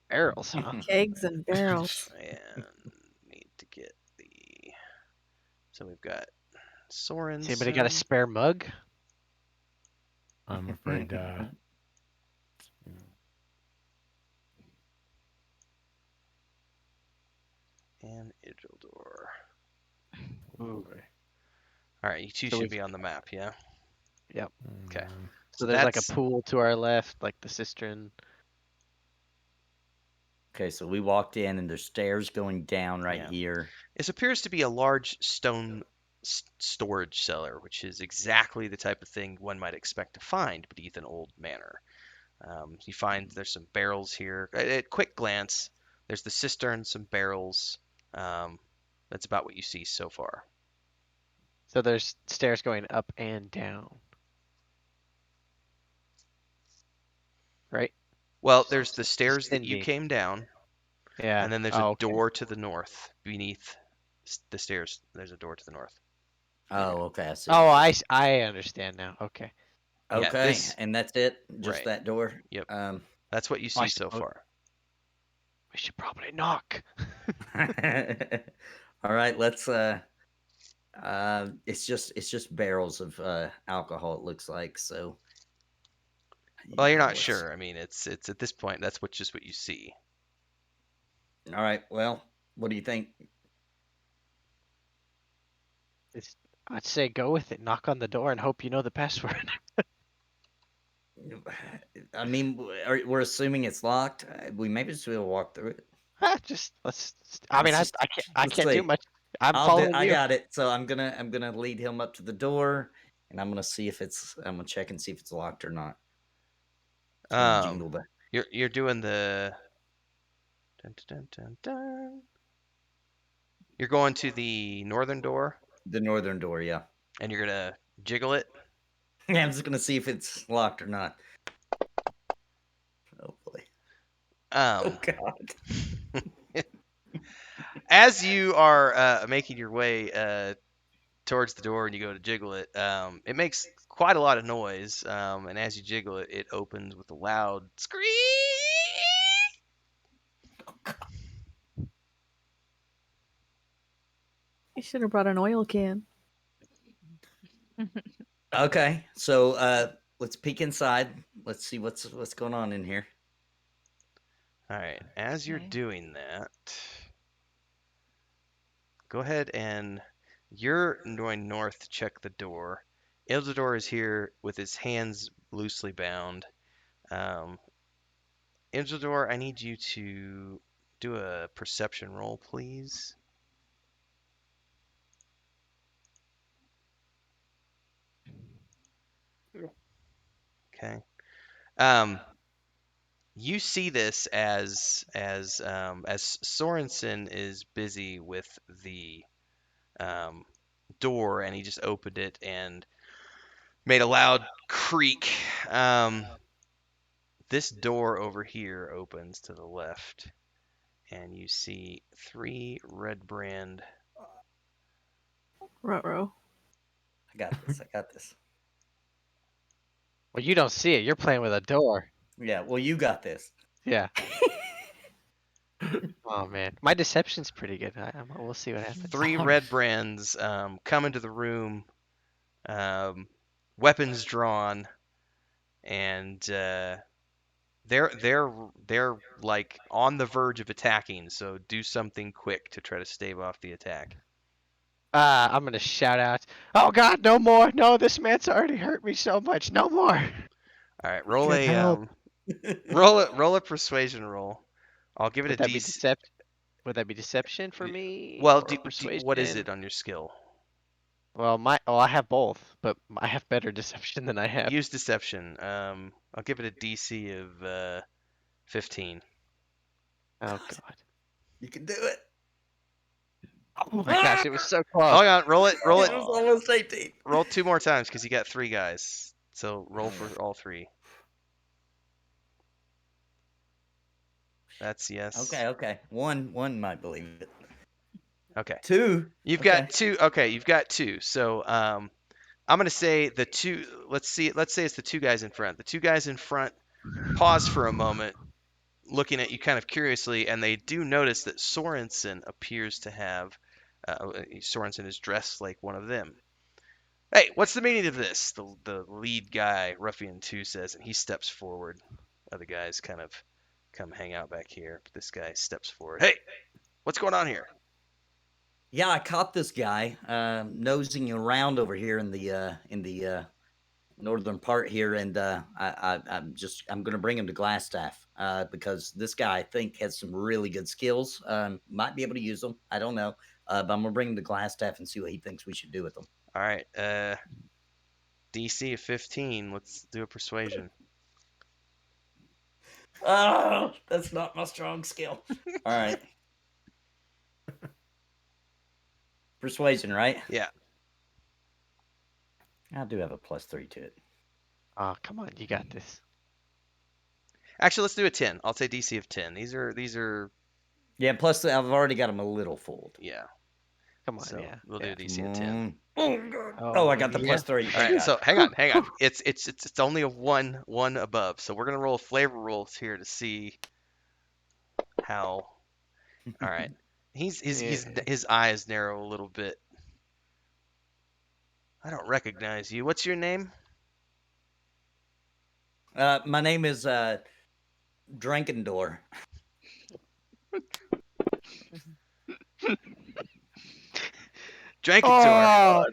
Barrels, huh? Kegs and barrels. And need to get the... So we've got Has anybody got a Sorensen. spare mug? I'm afraid. And Idrildor. Ooh. All right, you two So should we've- be on the map, yeah? Okay. So there's like a that's- pool to our left, like the cistern. Okay, so we walked in and there's stairs going down right Yeah. here. This appears to be a large stone storage cellar, which is exactly the type of thing one might expect to find beneath an old manor. You find there's some barrels here. At quick glance, there's the cistern, some barrels. That's about what you see so far. So there's stairs going up and down. Right? Well, there's the stairs that you Descending. came down, Yeah. and then there's Oh, a okay. door to the north beneath the stairs. There's a door to the north. Oh, okay, I see. Oh, I understand now. Okay. yeah, Okay, this- and that's it? Just right. that door? Yep. Um, That's what you I see so suppose- far. We should probably knock. all right, let's it's just barrels of alcohol, it looks like, so Well, you're not let's- sure. I mean, it's at this point that's just what you see. All right, well, what do you think? I'd say go with it. Knock on the door and hope you know the password. I mean, we're assuming it's locked. We maybe just will walk through it. Just let's. I mean, Let's I let's can't see. do much. I'm I following you. got it. So I'm gonna lead him up to the door, and I'm gonna check and see if it's locked or not. It's gonna jingle the. You're doing the. Dun, dun, dun, dun. You're going to the northern door, The northern door, yeah. and you're gonna jiggle it. Yeah, I'm just gonna see if it's locked or not. Oh boy. Oh god. As you are making your way towards the door and you go to jiggle it, it makes quite a lot of noise. And as you jiggle it, it opens with a loud scream. You should have brought an oil can. Okay, so let's peek inside. Let's see what's going on in here. All right. As you're Okay. doing that, go ahead and you're going north to check the door. Ildador is here with his hands loosely bound. Ildador, I need you to do a perception roll, please. Okay. You see this as Sorensen is busy with the door, and he just opened it and made a loud creak. This door over here opens to the left, and you see 3 red brand. Ruh-roh. I got this. I got this. Well, you don't see it. You're playing with a door. Yeah. Well, you got this. Yeah. Oh man, my deception's pretty good. We'll see what happens. 3 red brands come into the room, weapons drawn, and they're like on the verge of attacking. So do something quick to try to stave off the attack. I'm gonna shout out, "Oh God, no more! No, this man's already hurt me so much. No more!" All right, roll Get a help. roll a persuasion roll. I'll give it a Would that be DC. Would that be deception for me Well, or what is persuasion? it on your skill? Well, I have both, but I have better deception than I have. Use deception. I'll give it a DC of 15. Oh God. You can do it. Oh my gosh, it was so close. Hold on, roll it. It was almost 18. Roll 2 more times because you got 3 guys. So roll for all 3. That's yes. Okay. One might believe it. Okay. 2. You've Okay. got 2. Okay, you've got 2. So I'm gonna say the 2. Let's say it's the 2 guys in front. The 2 guys in front pause for a moment, looking at you kind of curiously, and they do notice that Sorensen appears to have. Sorensen is dressed like one of them. Hey, what's the meaning of this? The lead guy, Ruffian 2, says, and he steps forward. Other guys kind of come hang out back here. But this guy steps forward. Hey, what's going on here? Yeah, I caught this guy nosing around over here in the northern part here, and I'm gonna bring him to Glassstaff because this guy I think has some really good skills. Might be able to use them. I don't know, but I'm gonna bring him to Glassstaff and see what he thinks we should do with them. All right, DC of 15. Let's do a persuasion. Oh, that's not my strong skill. All right. Persuasion, right? Yeah. I do have a +3 to it. Oh, come on, you got this. Actually, let's do a 10. I'll say DC of 10. These are. Yeah, plus I've already got him a little fooled. Yeah. Come on, So yeah. we'll do Yeah. a DC of 10. Oh, I got the yeah. +3. All right, so hang on. It's only a one above. So we're gonna roll flavor rolls here to see how. All right, his eyes narrow a little bit. I don't recognize you. What's your name? My name is Drankendor. Drankentor.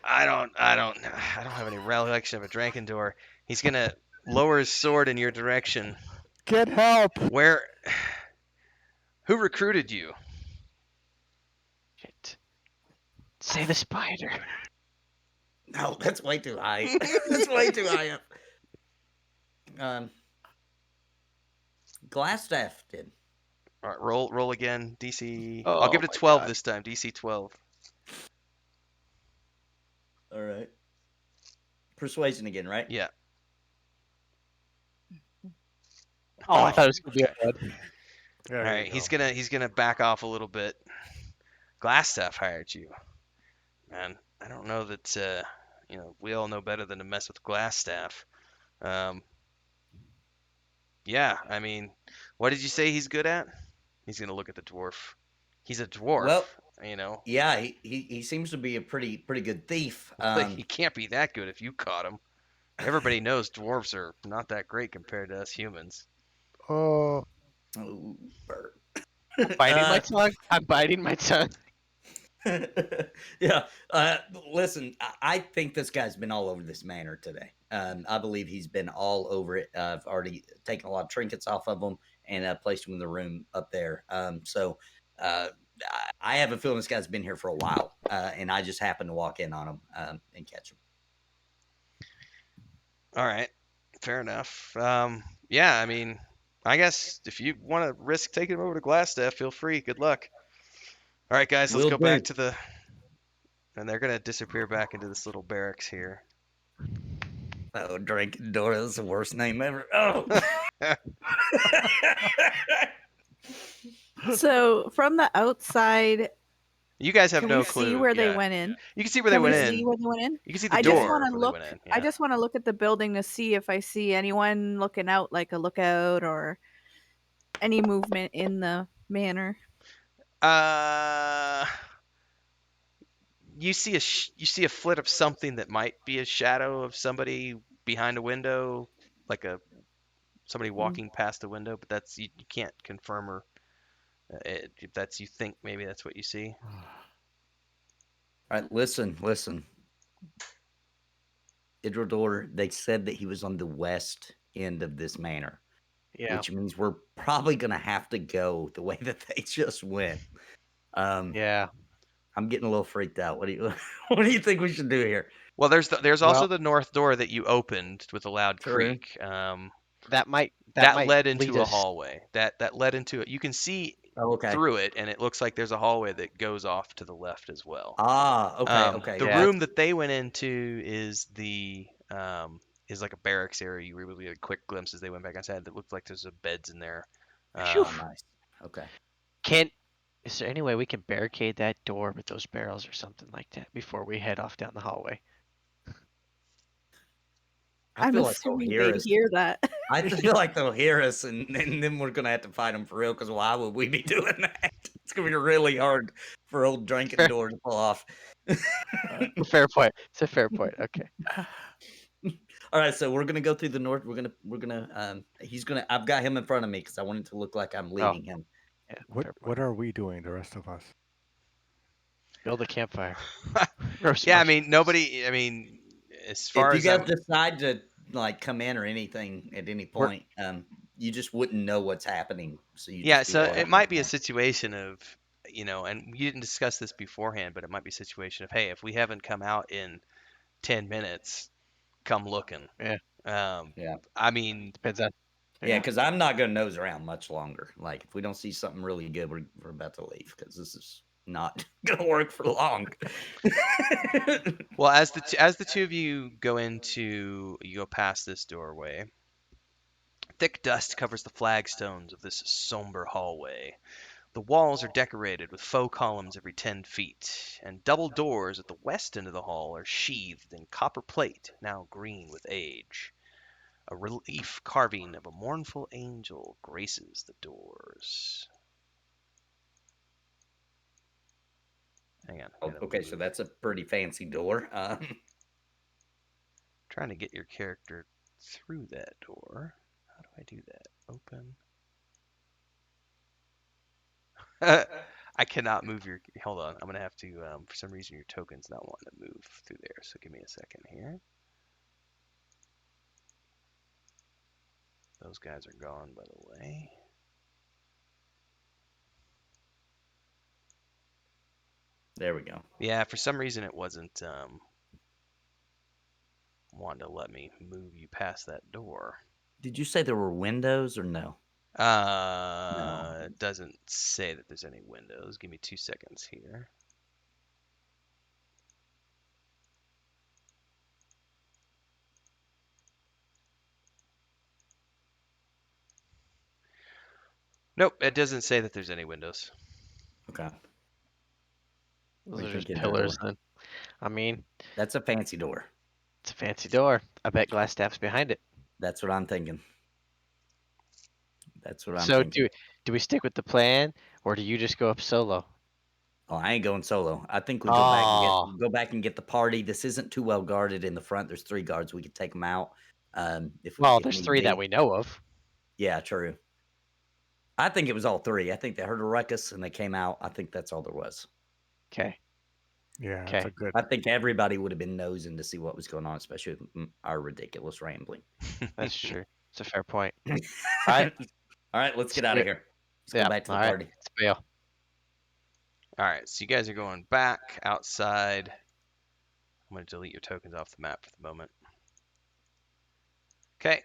I don't have any recollection of a Drankentor. He's gonna lower his sword in your direction. Get help. Where? Who recruited you? Shit. Say the spider. No, that's way too high. That's way too high up. Glassstaff did. All right, roll again. DC. Oh I'll give it a my 12 God. this time. DC 12. All right. Persuasion again, right? Yeah. Oh, I thought it was gonna be Okay. a bud. There All you right, go. he's gonna back off a little bit. Glassstaff hired you, man. I don't know that we all know better than to mess with Glassstaff. Yeah, I mean, what did you say he's good at? He's gonna look at the dwarf. He's a dwarf, Well, you know. Yeah, he seems to be a pretty good thief. He can't be that good if you caught him. Everybody knows dwarves are not that great compared to us humans. Oh, Oh, Bert. Biting my tongue. I'm biting my tongue. Yeah. Listen, I think this guy's been all over this manor today. I believe he's been all over it. I've already taken a lot of trinkets off of him and placed him in the room up there. So I have a feeling this guy's been here for a while, and I just happened to walk in on him and catch him. All right, fair enough. Yeah, I mean, I guess if you want to risk taking him over to Glassstaff, feel free. Good luck. All right, guys, let's Will go do. back to the. And they're gonna disappear back into this little barracks here. Oh, Dora is the worst name ever. Oh. So from the outside, You guys have Can no we clue. see where they yeah. went in? You can see where they Can we went see in. where they went in? You can see the I just door want to where they look. went in. I Yeah. just want to look at the building to see if I see anyone looking out, like a lookout or any movement in the manor. You see you see a flit of something that might be a shadow of somebody behind a window, like somebody walking past a window, but that's you can't confirm or if that's you think maybe that's what you see. All right, listen. Idrador, they said that he was on the west end of this manor, Yeah. which means we're probably going to have to go the way that they just went. Yeah. I'm getting a little freaked out. What do you think we should do here? Well, there's also Well- the north door that you opened with a loud True. creak. That might That led lead into a us. hallway. That led into it. You can see Oh, okay. through it, and it looks like there's a hallway that goes off to the left as well. Ah, okay. The Yeah. room that they went into is is like a barracks area. You were able to get a quick glimpse as they went back inside. That looked like there's some beds in there. Oh, nice. Okay. Is there any way we can barricade that door with those barrels or something like that before we head off down the hallway? I I'm feel like they'll assuming hear they'd us. hear that. I feel like they'll hear us, and then we're gonna have to fight them for real. Because why would we be doing that? It's gonna be really hard for old drinking Fair. door to pull off. Fair point. It's a fair point. Okay. All right, so we're gonna go through the north. We're gonna he's gonna. I've got him in front of me because I want it to look like I'm leading him. Yeah. What fair point. what are we doing, the rest of us? Build a campfire. Roast Yeah, I marshmallows. mean nobody. I mean, as far If you as guys I'm, decide to like come in or anything at any We're- point, you just wouldn't know what's happening. So you yeah, just be so rolling it might be a around. situation of and you didn't discuss this beforehand, but it might be a situation of hey, if we haven't come out in 10 minutes, come looking. Yeah. Yeah. I mean, Depends on. Yeah, because I'm not gonna nose around much longer. Like if we don't see something really good, we're about to leave because this is not gonna work for long. well, as the two of you go past this doorway, thick dust covers the flagstones of this somber hallway. The walls are decorated with faux columns every 10 feet, and double doors at the west end of the hall are sheathed in copper plate, now green with age. A relief carving of a mournful angel graces the doors. Hang on. I gotta Okay, so move. that's a pretty fancy door. Trying to get your character through that door. How do I do that? Open. I cannot move your. Hold on. I'm gonna have to. For some reason, your token's not wanting to move through there. So give me a second here. Those guys are gone, by the way. There we go. Yeah, for some reason it wasn't wanting to let me move you past that door. Did you say there were windows or no? It doesn't say that there's any windows. Give me 2 seconds here. Nope, it doesn't say that there's any windows. Okay. Those What do are you just think, pillars Idrador? then. I mean, That's a fancy door. it's a fancy door. I bet glass staff's behind it. That's what I'm thinking. That's what I'm So thinking. do we stick with the plan, or do you just go up solo? Oh, I ain't going solo. I think we Oh. go back and get the party. This isn't too well guarded in the front. There's 3 guards. We could take them out. If Well, if there's need 3 that be. we know of. Yeah, true. I think it was all 3. I think they heard a ruckus and they came out. I think that's all there was. Okay. Yeah, Okay. that's a good. I think everybody would have been nosing to see what was going on, especially with our ridiculous rambling. That's true. It's a fair point. Right. All right, let's get out of here. Let's Yeah. go back to the All right. party. Let's bail. All right, so you guys are going back outside. I'm going to delete your tokens off the map for the moment. Okay,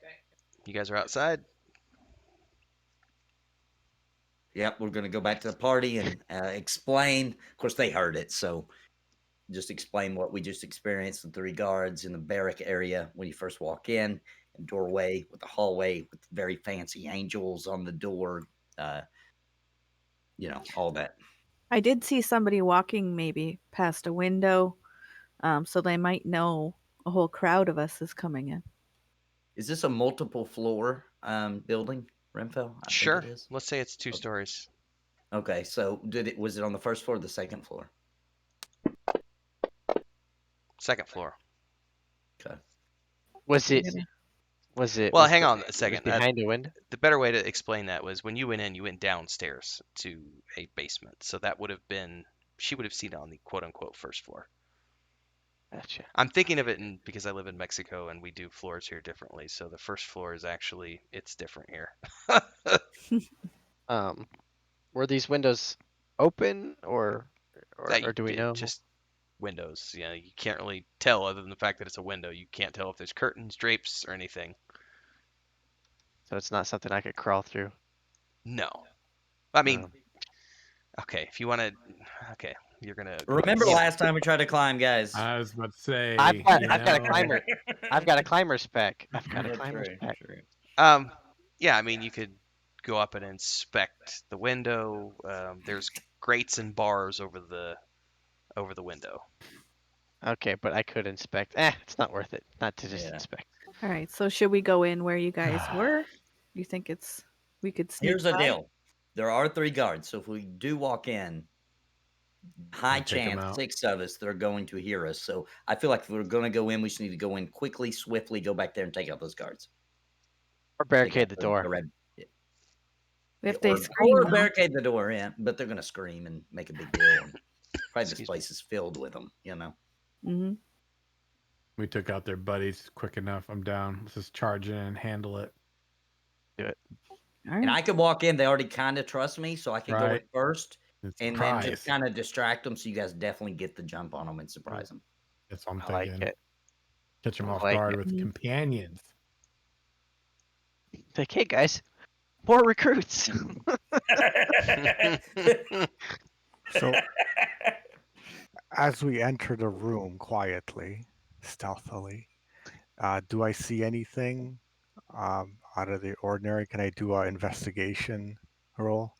you guys are outside. Yep, we're gonna go back to the party and explain. Of course, they heard it, so just explain what we just experienced. The 3 guards in the barrack area when you first walk in, and doorway with the hallway with very fancy angels on the door. All that. I did see somebody walking maybe past a window, so they might know a whole crowd of us is coming in. Is this a multiple floor building, Renfell? I think it Sure. is. Let's say it's 2 stories. Okay, so was it on the first floor or the second floor? Second floor. Okay. Was it? Maybe. Well, Was hang the, on a it was second. behind a window? The better way to explain that was when you went in, you went downstairs to a basement. So that would have been, she would have seen it on the quote unquote first floor. Gotcha. I'm thinking of it because I live in Mexico and we do floors here differently. So the first floor is actually, it's different here. Were these windows open That or do we know? just windows. You know, you can't really tell other than the fact that it's a window. You can't tell if there's curtains, drapes, or anything. So it's not something I could crawl through. No. I mean, Um, okay, if you want to, okay, you're gonna go Remember ins- last time we tried to climb, guys? I was about to say, I've got a know, climber. I've got a climber's pack. I've got a That's climber's true, pack. true. Yeah, I mean, you could go up and inspect the window. There's grates and bars over the window. Okay, but I could inspect. It's not worth it. Not to just Yeah. inspect. All right, so should we go in where you guys were? You think we could sneak Here's the by? deal. There are 3 guards, so if we do walk in, high And take 'em chance out. 6 of us they're going to hear us. So I feel like if we're going to go in, we just need to go in quickly, swiftly, go back there and take out those guards. Or Take barricade out the door. red, If they scream, or though. barricade the door, yeah. But they're going to scream and make a big deal. And probably this Excuse me. place is filled with them, you know. Mm-hmm. We took out their buddies quick enough. I'm down. Let's just charge in and handle it. All And right. I could walk in. They already kind of trust me, so I can go in Right. first It's and then surprise. just kind of distract them so you guys definitely get the jump on them and surprise them. That's what I'm I like thinking. it. Catch them I off like guard it. with Mhm. companions. Like, hey guys, more recruits. So as we enter the room quietly, stealthily, do I see anything out of the ordinary? Can I do an investigation roll?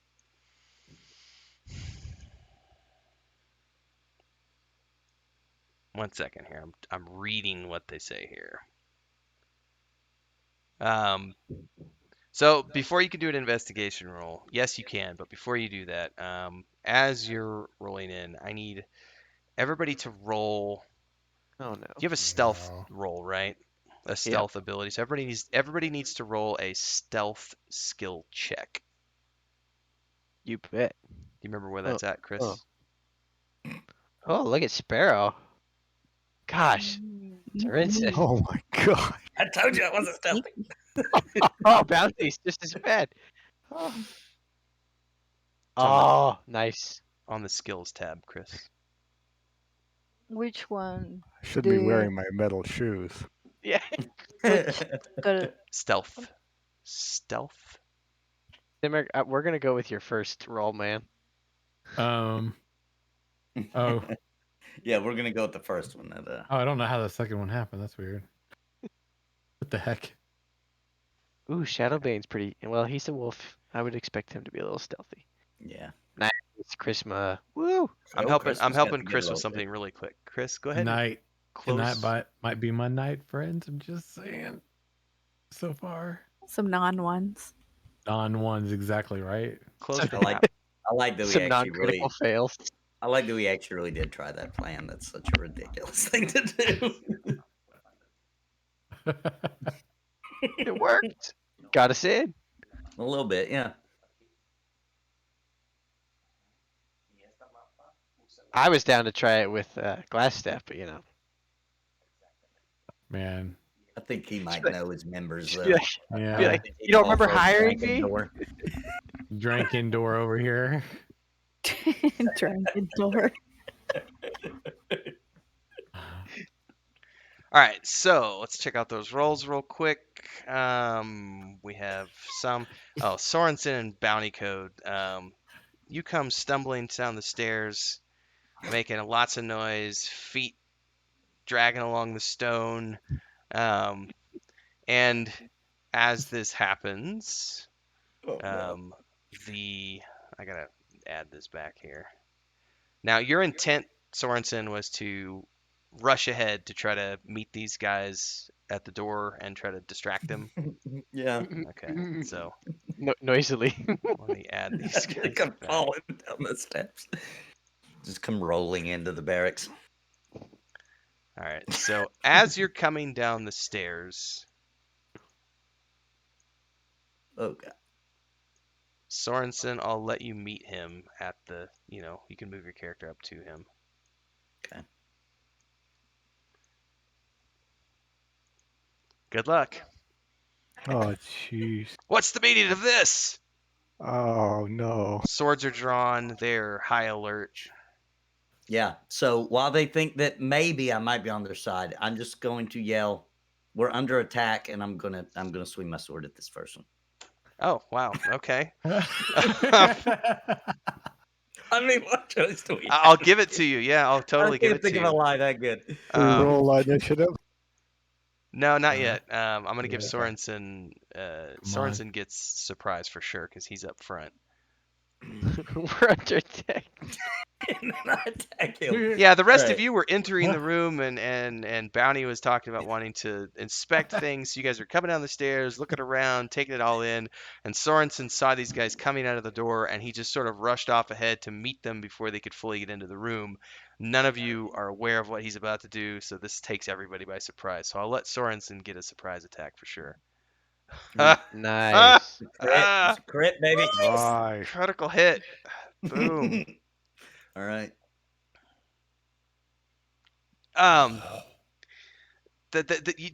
One second here. I'm reading what they say here. So before you can do an investigation roll, yes, you can. But before you do that, as you're rolling in, I need everybody to roll. Oh no. You have a stealth No. roll, right? A stealth ability. So everybody needs to roll a stealth skill check. You bet. Do you remember where that's at, Chris? oh. Oh, look at Sparrow. Gosh, Sarinsis. Oh my god! I told you I wasn't stealthy. Oh, bounties, just as bad. Oh, on nice. On the skills tab, Chris. Which one? I should be The- wearing my metal shoes. Yeah. Got Stealth. Stealth. Dimmer, we're gonna go with your first roll, man. Oh, Yeah, we're gonna go with the first one. I don't know how the second one happened. That's weird. What the heck? Ooh, Shadowbane's pretty. Well, he's a wolf. I would expect him to be a little stealthy. Yeah. It's Chrisma. Woo! I'm Oh, helping Christmas got Chris together with a little something really quick. Chris, go ahead. and Tonight Close. might be my night, friends. I'm just saying. So far, Some non-ones. non-one's exactly right. Close the I like tab. I like that we Some actually non-critical really fails. I like that we actually really did try that plan. That's such a ridiculous thing to do. It worked. Got us in. A little bit, yeah. I was down to try it with glass staff, but you know. Man, I think he might like- know his members though. Be like, yeah. be like, I think he'd you don't fall remember for a hiring blanket me? door. Drank indoor over here. Dragon door. All right, so let's check out those rolls real quick. We have some. Oh, Sorensen and Bounty Code. You come stumbling down the stairs, making lots of noise, feet dragging along the stone. And as this happens, Oh, no. I gotta add this back here. Now, your intent, Sorensen, was to rush ahead to try to meet these guys at the door and try to distract them. Yeah. Okay, so Noisily. let me add these They guys come back. falling down the steps. Just come rolling into the barracks. All right, so as you're coming down the stairs, Oh god. Sorensen, I'll let you meet him at the, you can move your character up to him. Okay. Good luck. Oh, jeez. What's the meaning of this? Oh, no. Swords are drawn, they're high alert. Yeah. So while they think that maybe I might be on their side, I'm just going to yell, "We're under attack," and I'm gonna swing my sword at this person. Oh, wow, okay. I mean, what choice do we I'll have? give it to you. Yeah, I'll totally I give can't it think to of a you. lie that good. Roll initiative. No, not yet. I'm gonna give Yeah. Sorensen. on. Sorensen gets surprise for sure because he's up front. We're under attack. And then I attack him. Yeah, the rest of Alright. you were entering the room, and Bounty was talking about wanting to inspect things. You guys are coming down the stairs, looking around, taking it all in, and Sorensen saw these guys coming out of the door, and he just sort of rushed off ahead to meet them before they could fully get into the room. None of you are aware of what he's about to do, so this takes everybody by surprise. So I'll let Sorensen get a surprise attack for sure. Nice. Crit. It's a crit, baby. Nice. Critical hit. Boom. All right.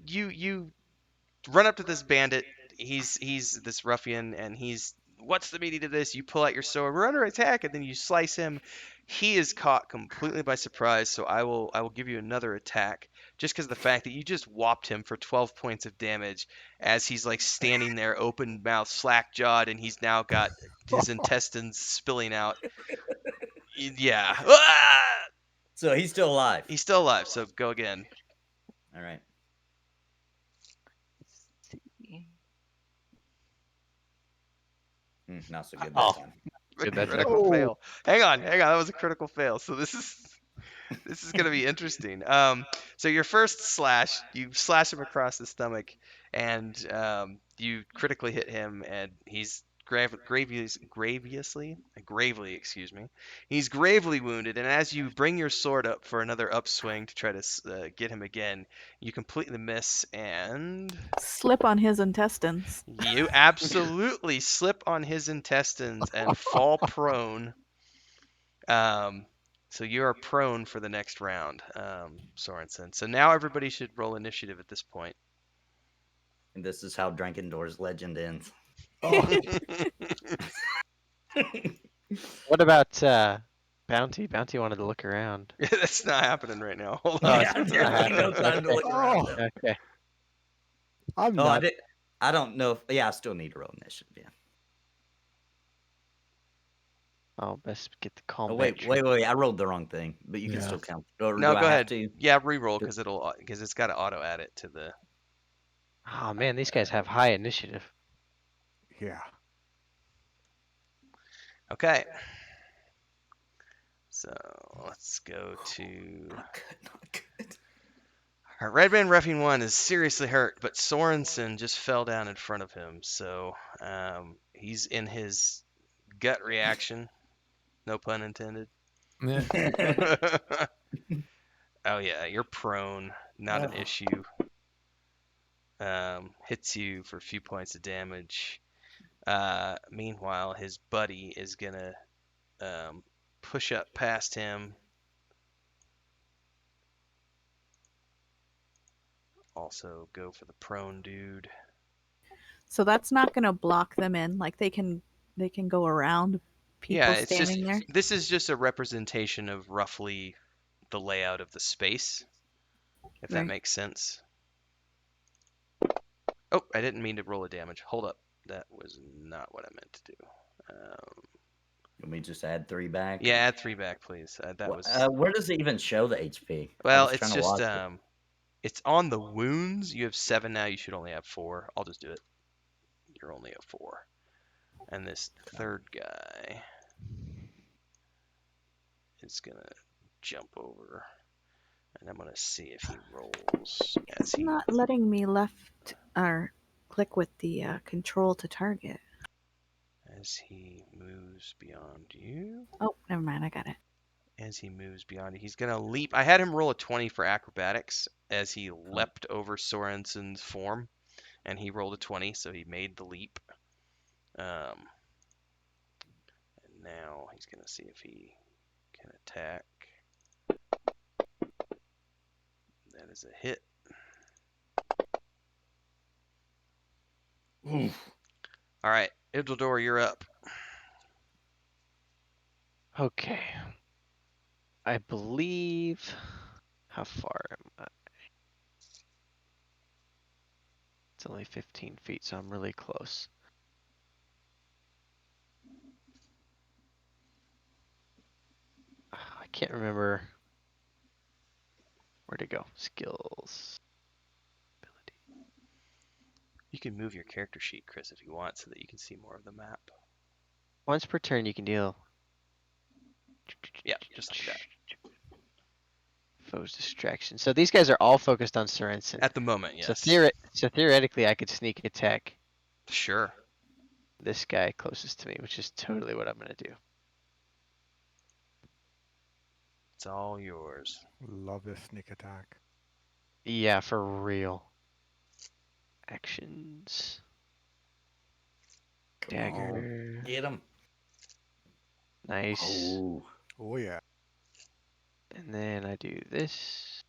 You run up to this bandit. He's this ruffian, and what's the meaning of this? You pull out your sword. We're under attack, and then you slice him. He is caught completely by surprise, so I will give you another attack just because of the fact that you just whopped him for 12 points of damage as he's like standing there open mouth, slack jawed, and he's now got his intestines spilling out. Yeah. Ah! So he's still alive. He's still alive, so go again. All right. Not so good Oh. this time. Good, that's Critical Oh. fail. Hang on. That was a critical fail. So this is gonna be interesting. So your first slash, you slash him across the stomach, and you critically hit him, and he's gravely, excuse me. He's gravely wounded, and as you bring your sword up for another upswing to try to get him again, you completely miss, and Slip on his intestines. you absolutely slip on his intestines and fall prone. So you are prone for the next round, Sorensen. So now everybody should roll initiative at this point. And this is how Drankendor's legend ends. What about Bounty? Bounty wanted to look around. That's not happening right now. Hold on. Yeah, there's no time to look around. Oh, Okay. I'm Oh, not. I don't know if. Yeah, I still need to roll initiative. Yeah. Oh, best get the combat. Oh wait! I rolled the wrong thing, but you can Yeah. still count. Or No, do go I have ahead. to? Yeah, re-roll because it's got to auto add it to the. Oh man, these guys have high initiative. Yeah. Okay. So let's go to. Not good. Our Red Man Roughing 1 is seriously hurt, but Sorensen just fell down in front of him, so he's in his gut reaction. No pun intended. Yeah. Oh yeah, you're prone. Not an issue. Hits you for a few points of damage. Meanwhile, his buddy is gonna push up past him. Also go for the prone dude. So that's not going to block them in. Like they can go around people Yeah, it's just standing there. this is just a representation of roughly the layout of the space, if that Right. makes sense. Oh, I didn't mean to roll a damage. Hold up. That was not what I meant to do. Let me just add 3 back. Yeah, add 3 back, please. That was Where does it even show the HP? well. I was It's trying to just watch it. it's on the wounds. You have 7 now. You should only have 4. I'll just do it. You're only a 4. And this third guy is gonna jump over, and I'm gonna see if he rolls as It's he not letting me left or click with the control to target. moves beyond you. Oh, never mind. I got it. As he moves beyond you, he's gonna leap. I had him roll a 20 for acrobatics as he leapt over Sorensen's form, and he rolled a 20, so he made the leap. And now he's gonna see if he can attack. That is a hit. Oof. All right, Ildor, you're up. Okay. I believe. How far am I? It's only 15 feet, so I'm really close. I can't remember where to go. Skills. Ability. You can move your character sheet, Chris, if you want, so that you can see more of the map. Once per turn, you can deal. Yeah, just like that. Foe's distraction. So these guys are all focused on Sorensen. At the moment, So, yes. so theoretically, I could sneak attack Sure. this guy closest to me, which is totally what I'm going to do. It's all yours. Love this sneak attack. Yeah, for real. Actions. Come on. Dagger. Get him. Nice. Oh. Oh yeah. And then I do this.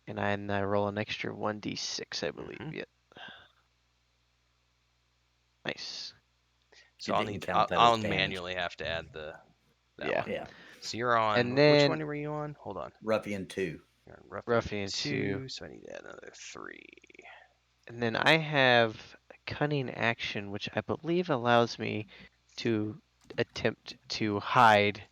And I roll an extra 1d6, I believe. Mhm. Yep. Nice. So You I'll didn't count that I'll as damage. manually have to add that Yeah. one. Yeah. So you're on. And Which then- one were you on? Hold on. Ruffian 2. You're on Ruffian 2. So I need to add another 3. And then I have a cunning action, which I believe allows me to attempt to hide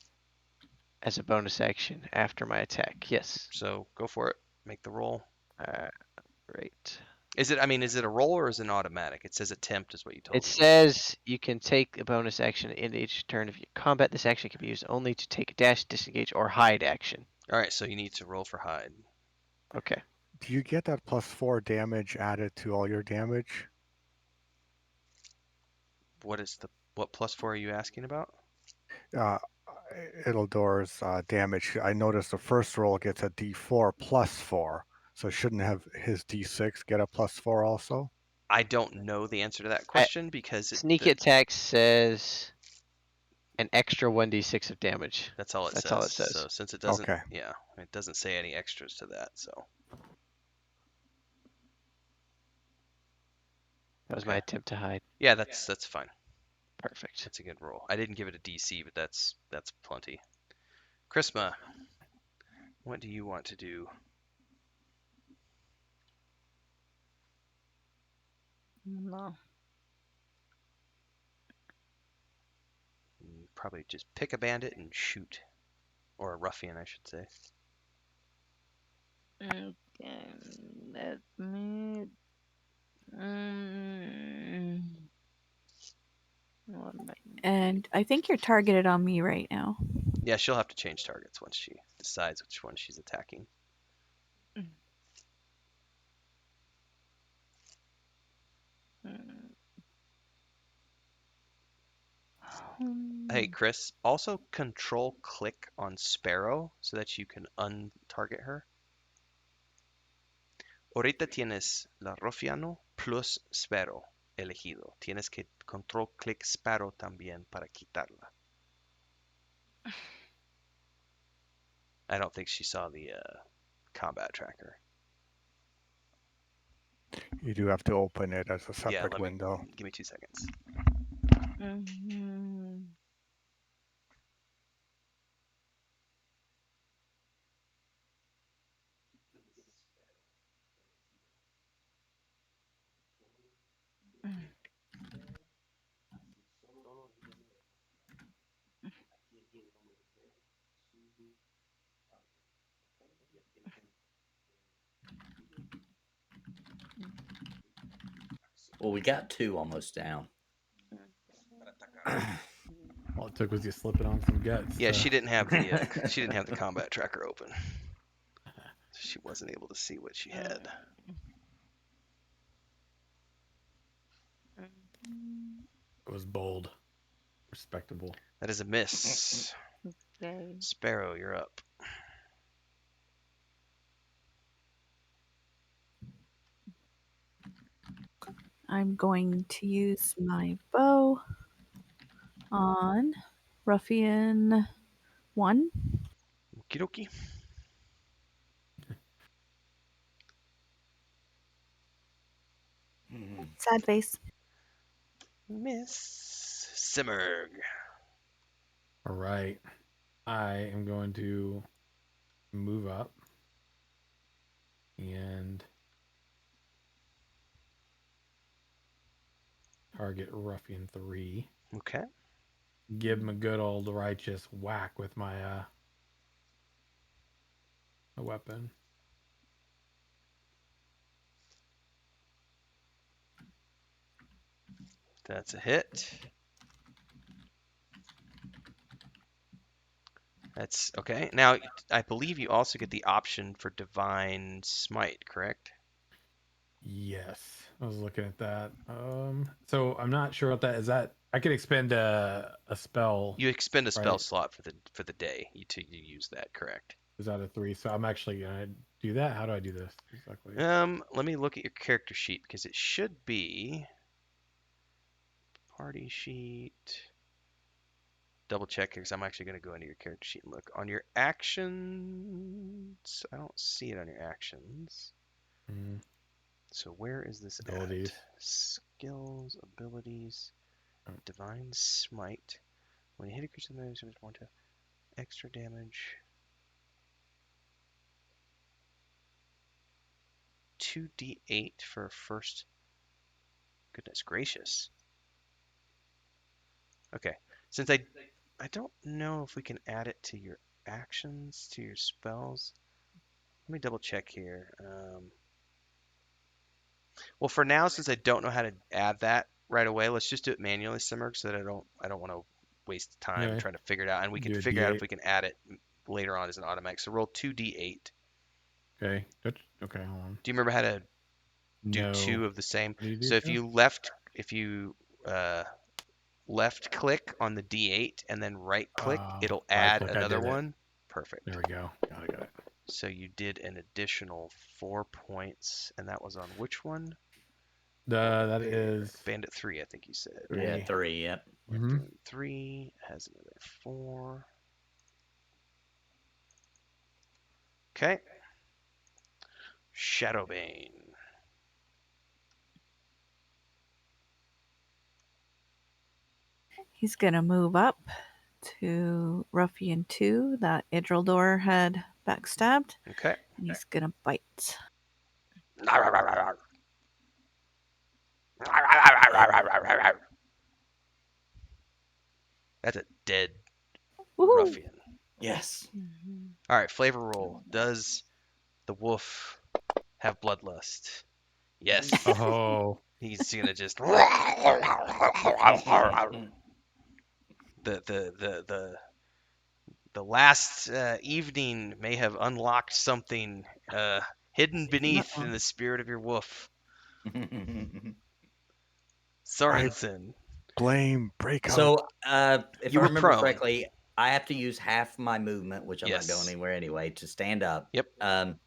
as a bonus action after my attack. Yes. So go for it. Make the roll. Right. Is it a roll or is it an automatic? It says attempt is what you told It me. says you can take a bonus action in each turn of your combat. This action can be used only to take a dash, disengage, or hide action. All right, so you need to roll for hide. Okay. Do you get that +4 damage added to all your damage? What +4 are you asking about? Uh, Ildor's damage. I noticed the first roll gets a D4 +4, so shouldn't have his D6 get a +4 also? I don't know the answer to that question because Sneak attack says an extra 1d6 of damage. that's all it That's says. all it says. So since it doesn't, Okay. yeah, it doesn't say any extras to that. So That was my attempt to hide. yeah, that's fine. Perfect. That's a good roll. I didn't give it a DC, but that's plenty. Chrisma, what do you want to do? No. Probably just pick a bandit and shoot, or a ruffian, I should say. Okay, let me. What am I- And I think you're targeted on me right now. Yeah, she'll have to change targets once she decides which one she's attacking. Hey, Chris, also control click on Sparrow so that you can untarget her. Ahorita tienes la Rofiano plus Sparrow elegido. Tienes que control click Sparrow también para quitarla. I don't think she saw the combat tracker. You do have to open it as a Yeah, separate window. give me 2 seconds. Well, we got 2 almost down. Well, All it took was you slipping on some guts. Yeah, so- she didn't have the she didn't have the combat tracker open. She wasn't able to see what she had. It was bold, respectable. That is a miss. Okay. Sparrow, you're up. I'm going to use my bow on Ruffian 1. Okie dokie. Sad face. Miss Simmerg. All right. I am going to move up and target Ruffian 3. Okay. Give him a good old righteous whack with my weapon. That's a hit. That's okay. Now, I believe you also get the option for Divine Smite, correct? Yes, I was looking at that. So I'm not sure what that is. That I could expend a spell. You expend a spell Right. slot for the day. You use that, correct? Is out of 3, so I'm actually gonna do that. How do I do this exactly? Let me look at your character sheet because it should be party sheet. Double check because I'm actually going to go into your character sheet and look on your actions. I don't see it on your actions. Mm, So where is this Abilities. at? Skills, abilities, Oh. Divine Smite. When you hit a creature that moves, it's 1 to extra damage. 2d8 for first. Goodness gracious. Okay, since I don't know if we can add it to your actions, to your spells. Let me double check here. Well, for now, since I don't know how to add that right away, let's just do it manually, Simmerg, so that I don't want to waste time Okay. trying to figure it out, and we can Do a figure out if D8. we can add it later on as an automatic. So roll 2d8. Okay. Okay. Hold on. Do you remember how to do No. 2 of the same? What do you do, So if Joe? you left click on the d8 and then right click, it'll add right-click, I another did it. one. Perfect. There we go. Got it. So you did an additional 4 points, and that was on which one? That is Bandit 3, I think you said. Yeah, 3. 3. Yep. Mhm. 3 has another 4. Okay. Shadowbane. He's going to move up to Ruffian 2 that Idrildor had backstabbed. Okay. And he's going to bite. That's a dead Woohoo! ruffian. Yes. All right, flavor roll. Does the wolf have bloodlust? Yes. Oh. He's gonna just the last evening may have unlocked something hidden beneath in the spirit of your wolf. Sorensen. Blame breakout. So, if You I were remember prone. correctly, I have to use half my movement, which I'm not Yes. going anywhere anyway, to stand up. Yep. And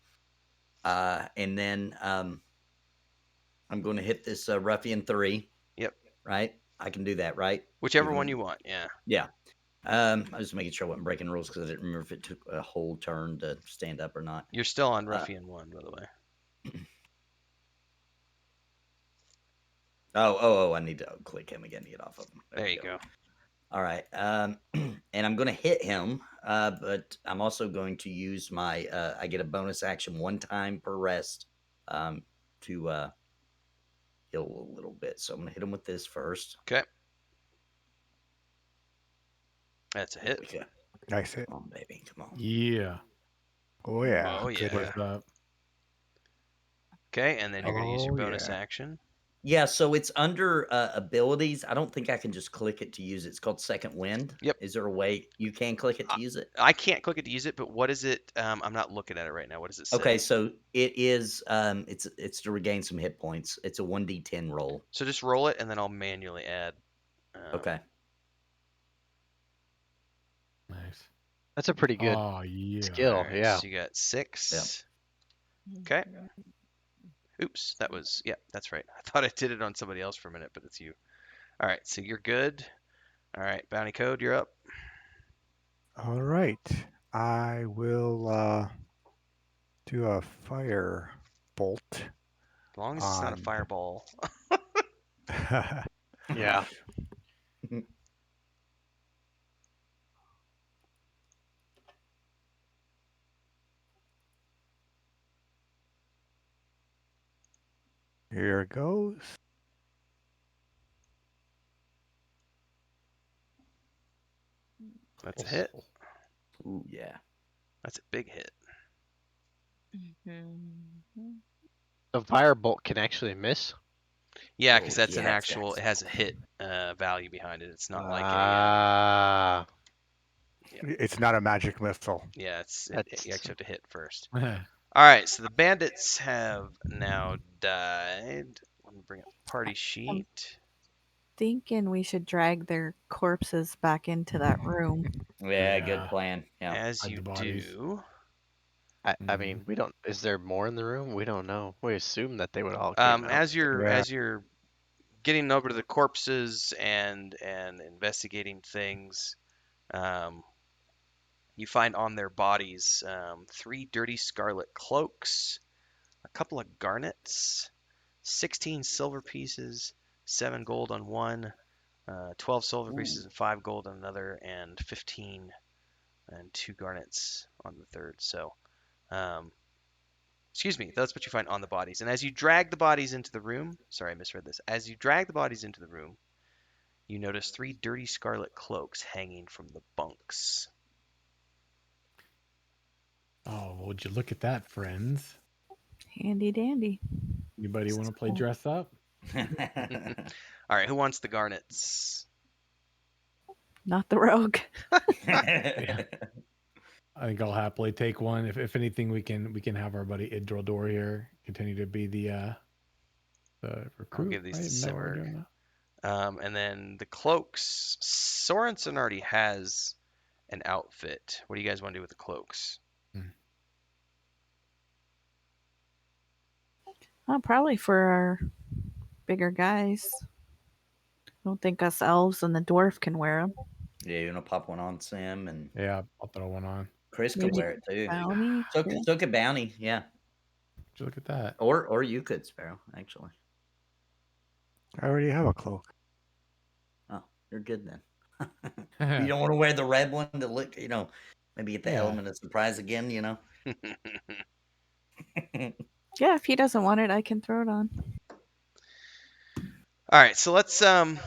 then I'm going to hit this Ruffian 3. Yep. Right? I can do that, right? Whichever Even- one you want, yeah. Yeah. I was just making sure I wasn't breaking rules because I didn't remember if it took a whole turn to stand up or not. You're still on Ruffian 1, by the way. Oh, I need to click him again to get off of him. There you go. All right. And I'm going to hit him, but I'm also going to use my, I get a bonus action 1 time per rest to heal a little bit. So I'm going to hit him with this first. Okay. That's a hit. Okay. Nice hit. Come on, baby. Come on. Yeah. Oh yeah. Oh, Good yeah. hit. What's up? Okay, and then you're going to use your Oh, bonus yeah. action. Yeah, so it's under abilities. I don't think I can just click it to use it. It's called Second Wind. Yep. Is there a way you can click it to use it? I can't click it to use it, but what is it? I'm not looking at it right now. What does it say? Okay, so it is it's to regain some hit points. It's a 1d10 roll. So just roll it, and then I'll manually add. Okay. Nice. That's a pretty good Oh yeah. skill. All right, Yeah. So you got 6. Okay. Oops, that was that's right. I thought I did it on somebody else for a minute, but it's you. All right, so you're good. All right, Bounty Code, you're up. All right. I will do a fire bolt. As long as it's not a fireball. Yeah. Here goes. That's a hit. Ooh, yeah. That's a big hit. The firebolt can actually miss. Yeah, because Oh, that's an yeah, actual. It has a hit value behind it. It's not like a. Ah. It's not a magic missile. Yeah, That's- you actually have to hit first. Yeah. All right, so the bandits have now died. Let me bring up the party sheet. Thinking we should drag their corpses back into that room. Yeah, Yeah. good plan. Yeah. As Hide you the bodies. do, I mean, we don't. Is there more in the room? We don't know. We assume that they would all came out. as Yeah. you're getting over to the corpses and investigating things, you find on their bodies 3 dirty scarlet cloaks, a couple of garnets, 16 silver pieces, 7 gold on one, 12 silver pieces and 5 gold on another, and 15 and 2 garnets on the third. So, excuse me, that's what you find on the bodies. And as you drag the bodies into the room, sorry, I misread this. As you drag the bodies into the room, you notice 3 dirty scarlet cloaks hanging from the bunks. Oh, would you look at that, friends? Handy dandy. Anybody want to play dress up? All right, who wants the garnets? Not the rogue. Yeah. I think I'll happily take one. If anything, we can have our buddy Idrildor here continue to be the recruit. I'll give these right? to Isn't that what we're Simmer. doing now? And then the cloaks, Sorensen already has an outfit. What do you guys want to do with the cloaks? Probably for our bigger guys. I don't think us elves and the dwarf can wear them. Yeah, you want to pop one on Sam, and Yeah, I'll throw one on. Chris could Maybe wear it too. Bounty. So could Bounty, yeah. Would you look at that? Or you could, Sparrow, actually. I already have a cloak. Oh, you're good then. You don't want to wear the red one to look, maybe get the Yeah. element of surprise again, Yeah, if he doesn't want it, I can throw it on. All right, so let's I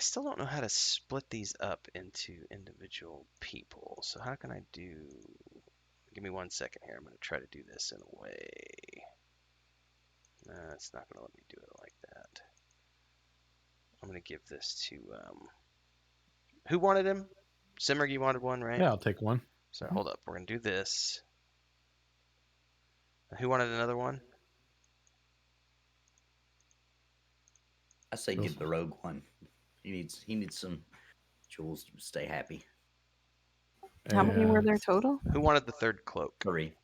still don't know how to split these up into individual people. So how can I do? Give me 1 second here. I'm going to try to do this in a way. It's not going to let me do it like that. I'm going to give this to who wanted him? Simmer, you wanted one, right? Yeah, I'll take one. So hold up. We're going to do this. Who wanted another one? I say give the rogue one. He needs some jewels to stay happy. How many were there And total? Who wanted the third cloak? 3.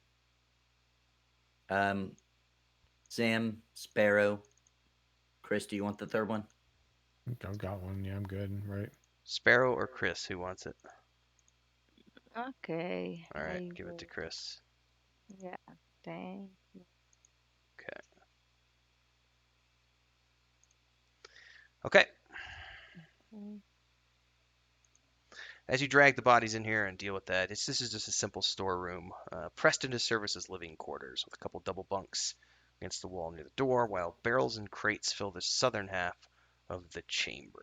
Sam, Sparrow, Chris, do you want the third one? I think I've got one. Yeah, I'm good. Right. Sparrow or Chris? Who wants it? Okay. All right, I give it to will- Chris. Yeah, thank you. Okay. Mm. As you drag the bodies in here and deal with that, this is just a simple storeroom, pressed into service as living quarters with a couple double bunks against the wall near the door, while barrels and crates fill the southern half of the chamber.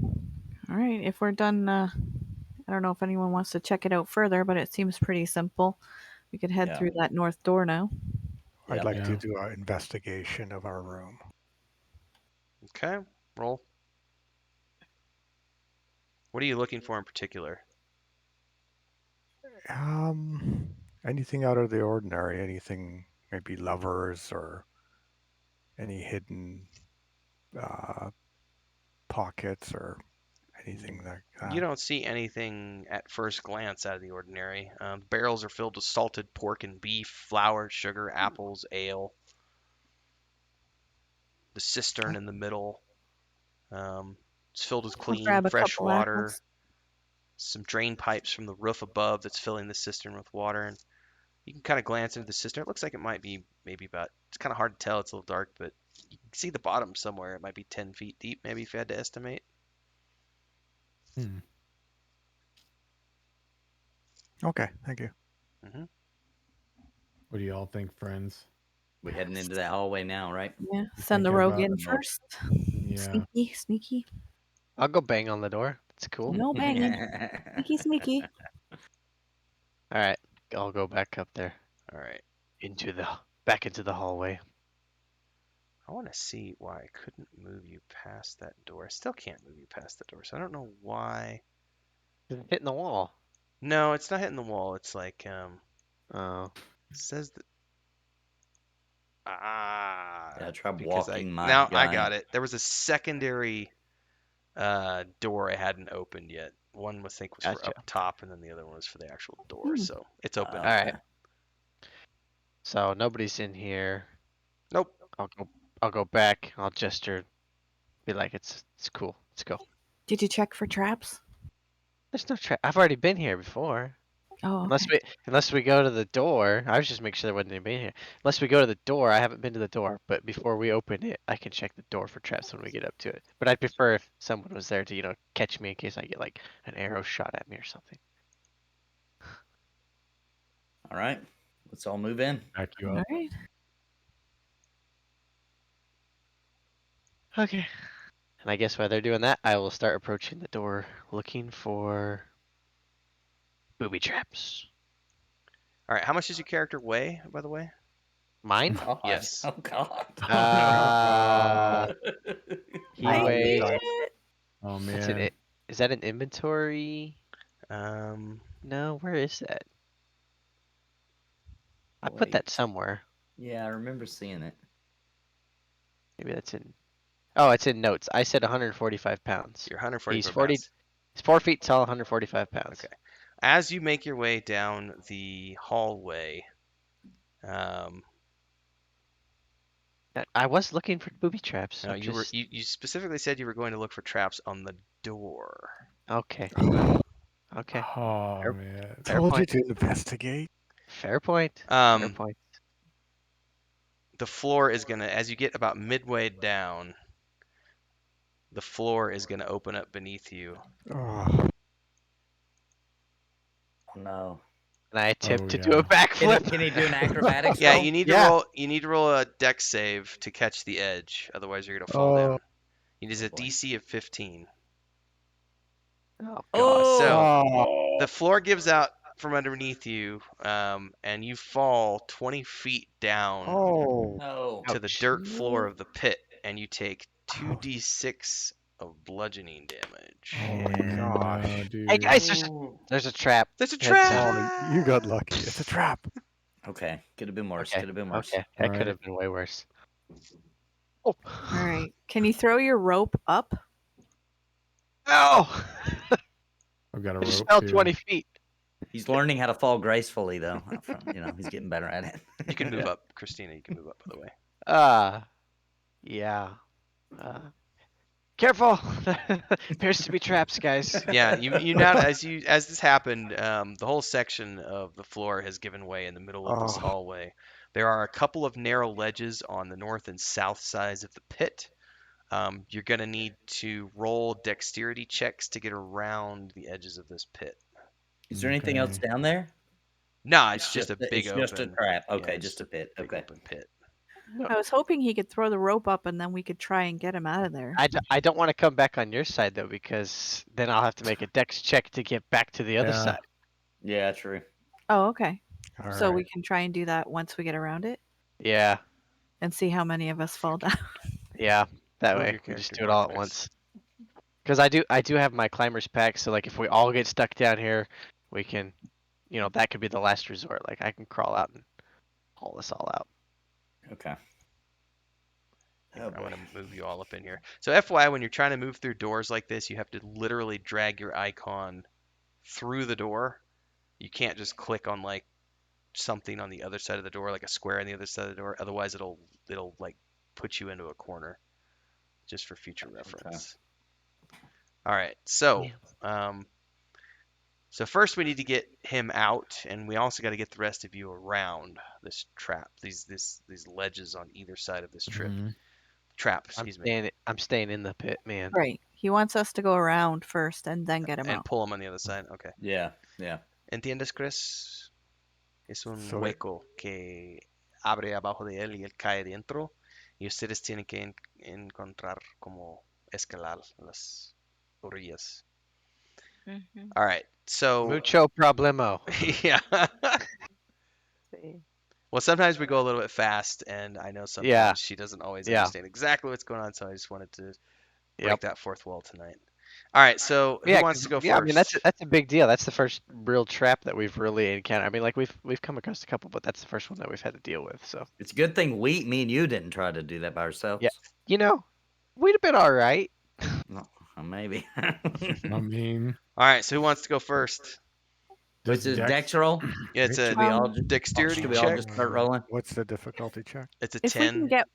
All right, if we're done, I don't know if anyone wants to check it out further, but it seems pretty simple. We could head Yeah. through that north door now. I'd like to Yeah. do an investigation of our room. Okay, roll. What are you looking for in particular? Anything out of the ordinary? Anything, maybe lovers or any hidden pockets or anything like that? You don't see anything at first glance out of the ordinary. Barrels are filled with salted pork and beef, flour, sugar, apples, ale. The cistern in the middle. It's filled with I'll clean, grab a fresh couple water. apples. Some drain pipes from the roof above that's filling the cistern with water. And you can kind of glance into the cistern. It looks like it might be maybe about, it's kind of hard to tell. It's a little dark, but you can see the bottom somewhere. It might be 10 feet deep, maybe, if you had to estimate. Hmm. Okay, thank you. Hmm. What do y'all think, friends? We're heading into that hallway now, right? Yeah, send the thinking rogue about in the north. first. Yeah. Sneaky, sneaky. I'll go bang on the door. It's cool. No banging. Sneaky, sneaky. All right, I'll go back up there All right. back into the hallway. I want to see why I couldn't move you past that door. I still can't move you past the door, so I don't know why. It's hitting the wall. No, it's not hitting the wall. It's like Oh, it says that Yeah, I tried because walking my now I guy. got it. There was a secondary door I hadn't opened yet. One was for Gotcha. up top, and then the other one was for the actual door. Hmm. So it's open. all right. So nobody's in here. Nope. I'll go back. I'll gesture, be like, it's cool. Let's go. Did you check for traps? There's no trap. I've already been here before. Oh, Unless we go to the door. I was just making sure there wasn't anybody in here. Unless we go to the door, I haven't been to the door. But before we open it, I can check the door for traps when we get up to it. But I'd prefer if someone was there to catch me in case I get like an arrow shot at me or something. All right, let's all move in. Back you all up. right. Okay. And I guess while they're doing that, I will start approaching the door looking for booby traps. All right. How much does your character weigh, by the way? Mine? God. Yes. Oh God. He I weighs. made it. Oh That's man. is that an inventory? Um, No, where is that? I put that Wait. somewhere. Yeah, I remember seeing it. Maybe that's in. Oh, it's in notes. I said 145 pounds. you're 144 He's 40. pounds. He's 4 feet tall, 145 pounds. Okay. As you make your way down the hallway, um, I was looking for booby traps. no, I'm you were just you specifically said you were going to look for traps on the door. okay. Okay. Oh Fair- man. Fair Told you point. to investigate. Fair point. Fair Um, point. the floor is gonna, as you get about midway down, the floor is gonna open up beneath you. Oh, Oh no. And I attempt Oh, to do a yeah. backflip. Can he do an acrobatics Yeah, roll? you need to Yeah. roll. You need to roll a dex save to catch the edge. Otherwise, you're gonna fall down. It is a boy. DC of 15. Oh god. So oh, the floor gives out from underneath you, and you fall 20 feet down oh, No. to the Ouch. dirt floor of the pit, and you take Ouch. 2d6 of bludgeoning damage. oh my Shit. No, gosh. dude. Hey guys, Ooh. there's a trap. There's a Heads trap. up. Oh, you got lucky. It's a trap. Okay, could have been worse. Okay. Could have been worse. Okay. That All could right. have been way worse. Oh. All right. Can you throw your rope up? Oh! I've got a I just rope fell too. 20 feet. He's learning how to fall gracefully, though. He's getting better at it. You can move up, Christina. You can move up, by the way. Yeah. Careful! Appears to be traps, guys. Yeah, you now as this happened, the whole section of the floor has given way in the middle of this Oh. hallway. There are a couple of narrow ledges on the north and south sides of the pit. You're gonna need to roll dexterity checks to get around the edges of this pit. Is there anything else Okay. down there? Nah, it's just a big It's open. just a trap. yeah, Okay, it's just a pit. big Okay. open pit. I was hoping he could throw the rope up and then we could try and get him out of there. I don't want to come back on your side though, because then I'll have to make a dex check to get back to the other Yeah. side. Yeah, true. Oh, okay. All So right. we can try and do that once we get around it. Yeah. and see how many of us fall down. Yeah. That Move way your we just character do it all north, at Chris. once. Because I do have my climber's pack, so like if we all get stuck down here, we can, that could be the last resort. Like I can crawl out and haul us all out. Okay. Here, Oh I'm boy. gonna move you all up in here. So FYI, when you're trying to move through doors like this, you have to literally drag your icon through the door. You can't just click on like something on the other side of the door, like a square on the other side of the door. Otherwise, it'll like put you into a corner, just for future reference. All right, so so first we need to get him out, and we also got to get the rest of you around this trap, these ledges on either side of this trap. Excuse me, I'm staying in the pit, man. Right. He wants us to go around first and then get him and out. pull him on the other side. Okay. Yeah. Yeah. ¿Entiendes, Chris? Es un So hueco que abre abajo de él y él cae dentro. Y ustedes tienen que encontrar cómo escalar las orillas. Mhm. All right. So Mucho problemo. yeah. See. Well, sometimes we go a little bit fast, and I know sometimes Yeah. she doesn't always Yeah. understand exactly what's going on, so I just wanted to break Yep. that fourth wall tonight. All right, so who Yeah, wants to go yeah, I mean that's first? a big deal. That's the first real trap that we've really encountered. I mean, like we've come across a couple, but that's the first one that we've had to deal with. So It's a good thing me and you didn't try to do that by ourselves. yeah, we'd have been all right. No, maybe. I mean, All right, so who wants to go first? What's does this Dex roll? Yeah, it's a Should we all just dexterity should we all check. just start rolling? what's the difficulty check? It's a If we can 10. get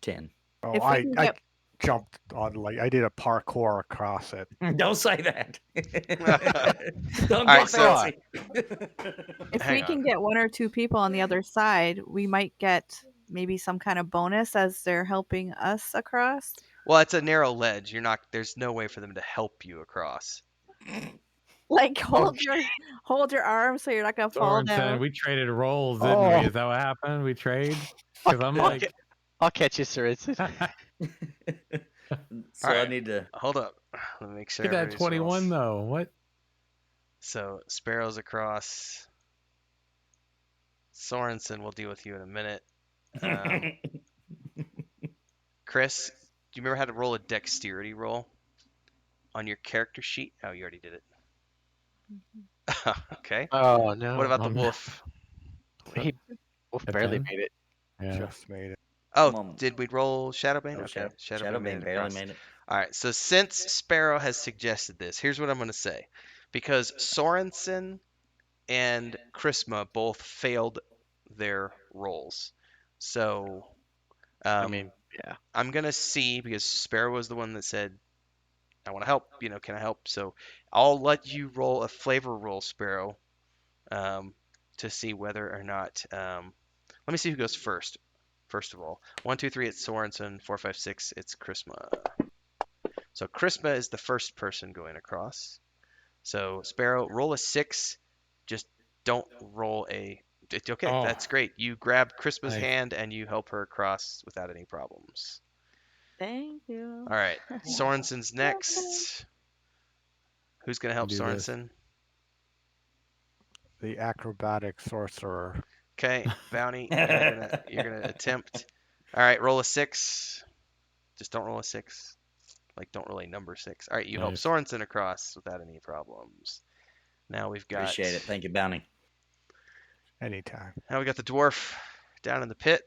10. Oh, if we can I get jumped on I did a parkour across it. Don't say that. Don't All get right, so- fancy. if Hang we can on. get one or two people on the other side, we might get maybe some kind of bonus as they're helping us across. Well, it's a narrow ledge. There's no way for them to help you across. Like hold your arm so you're not gonna fall Sorensen, down. we traded roles, didn't we? Is that what happened? We trade? Because I'm like, I'll catch you, sir. It's So All I right. need to. Hold up. Let me make sure. get that everybody's 21 rolls. though. What? So Sparrow's across. Sorensen, we'll deal with you in a minute. Chris, do you remember how to roll a dexterity roll on your character sheet? Oh, you already did it. Okay. oh no, What about the Oh, no. wolf? Wolf A barely 10? made it. Yeah. Just made it. Oh, Come on. did we roll Shadowbane? Oh, Okay. Shadowbane made it barely across. made it. All right. So since Sparrow has suggested this, here's what I'm going to say. Because Sorensen and Chrisma both failed their rolls. So I mean, yeah. I'm going to see, because Sparrow was the one that said, I want to help, can I help? So I'll let you roll a flavor roll, Sparrow, to see whether or not. Let me see who goes first. First of all, 1, 2, 3, it's Sorensen. 4, 5, 6, it's Chrisma. So Chrisma is the first person going across. So Sparrow, roll a 6. Just don't roll a. Okay, Oh. that's great. You grab Chrisma's Nice. hand and you help her across without any problems. Thank you. All right, Sorensen's next. Who's gonna help Do this. Sorensen? The acrobatic sorcerer. Okay, Bounty, you're gonna attempt. All right, roll a 6. Just don't roll a 6. Like, don't roll a number 6. All right, you help Nice. Sorensen across without any problems. Now we've got. Appreciate it. Thank you, Bounty. Anytime. Now we got the dwarf down in the pit.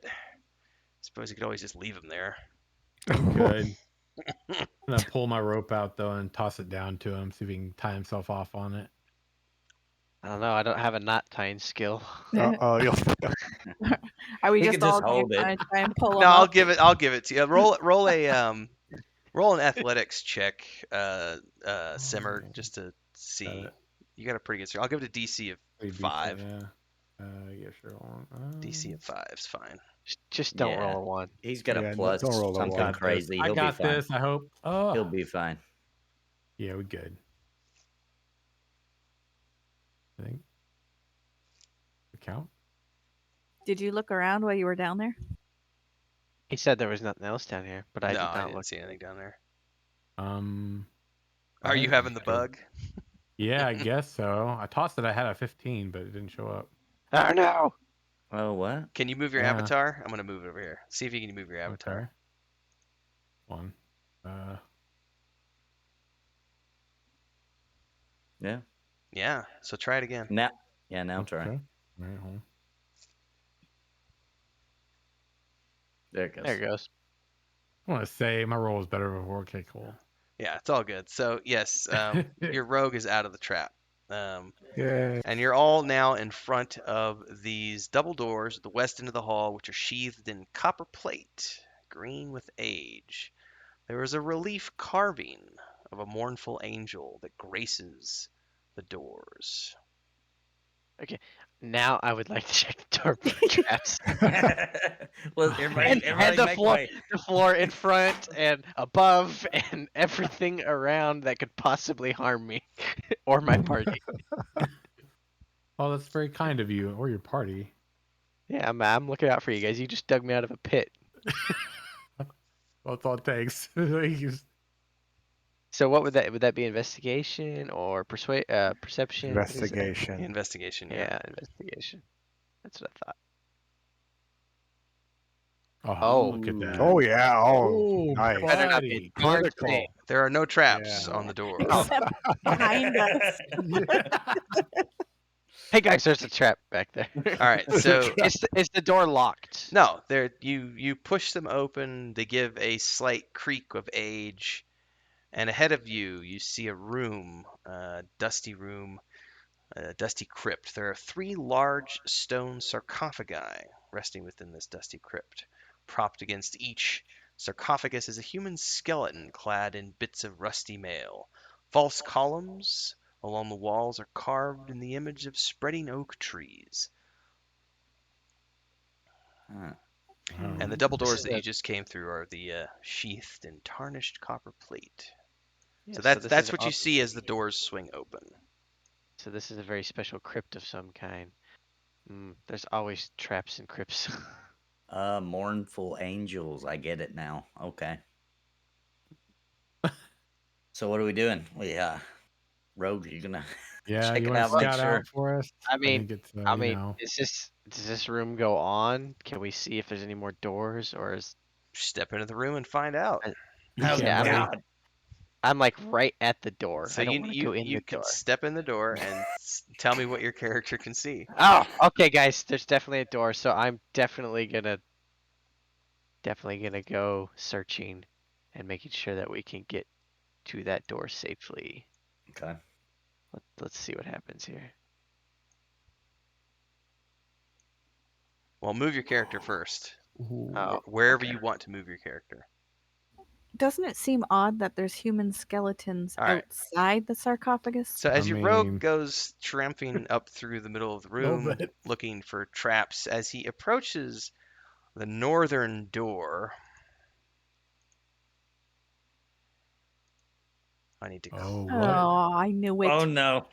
Suppose you could always just leave him there. Good. I'm gonna pull my rope out though and toss it down to him, see if he can tie himself off on it. I don't know. I don't have a knot tying skill. Oh, you'll Are we He just could just all hold gonna it. try and pull No, him I'll up? give it to you. Roll an athletics check, Simmer, just to see. You got a pretty good score. I'll give it a DC of 5. Yeah. Yeah, sure. DC of 5 is fine. Just don't Yeah. roll a 1. He's got Yeah, a plus don't roll a something one. crazy. I He'll got be fine. this. I hope. Oh, He'll be fine. yeah, we good. I think. Count. Did you look around while you were down there? He said there was nothing else down here, but I No, did I not didn't look. see anything down there. I Are you think having the good. bug? Yeah, I guess so. I tossed it. I had a 15, but it didn't show up. Oh no! Oh, what? Can you move your Yeah. avatar? I'm gonna move it over here. See if you can move your avatar. Okay. One. Yeah. Yeah. So try it again. Now, now Okay. try. All right, hold on. There it goes. There it goes. I want to say my roll was better before. Okay, cool. Yeah, it's all good. So yes, your rogue is out of the trap. Yeah. And you're all now in front of these double doors at the west end of the hall, which are sheathed in copper plate, green with age. There is a relief carving of a mournful angel that graces the doors. Now I would like to check the door for traps. Well, Oh, everybody, and everybody the make floor, way. the floor in front and above and everything around that could possibly harm me or my party. Oh, that's very kind of you or your party. Yeah, I'm looking out for you guys. You just dug me out of a pit. Well, that's all it takes. You just- So what would that be investigation or perception? What is it? Investigation. Investigation, yeah. Yeah, investigation. That's what I thought. Oh, look at that. Oh yeah. Oh, Oh, nice. Better not be buddy. a darn Critical. thing. There are no traps Yeah. on the door. Except behind us. Hey guys, there's a trap back there. All right, so Is the door locked? no, there you push them open. They give a slight creak of age, and ahead of you, you see a room, dusty room, a dusty crypt. There are 3 large stone sarcophagi resting within this dusty crypt. Propped against each sarcophagus is a human skeleton clad in bits of rusty mail. False columns along the walls are carved in the image of spreading oak trees. Huh. And the double This doors is that you a- just came through are the sheathed and tarnished copper plate. Yeah, So this that's is what you see as the doors swing open. So this is a very special crypt of some kind. There's always traps in crypts. Mournful angels. I get it now. Okay. So what are we doing? Rogue, you gonna Yeah, check you it want out, to make scout sure. out for us? I mean, think it's, I you mean, know. does this room go on? Can we see if there's any more doors, or is Step into the room and find out. Oh, Yeah, I mean, God. I'm like right at the door. So I don't want to go in you the can door. step in the door and tell me what your character can see. Oh, okay, guys. There's definitely a door, so I'm definitely gonna go searching and making sure that we can get to that door safely. Okay. Let's see what happens here. Well, move your character first. Oh, Wherever okay. you want to move your character. Doesn't it seem odd that there's human skeletons All right. outside the sarcophagus? So as I your mean- rogue goes tramping up through the middle of the Little room, bit. looking for traps, as he approaches the northern door, I need to. Oh, what? Oh, I knew it. Oh no.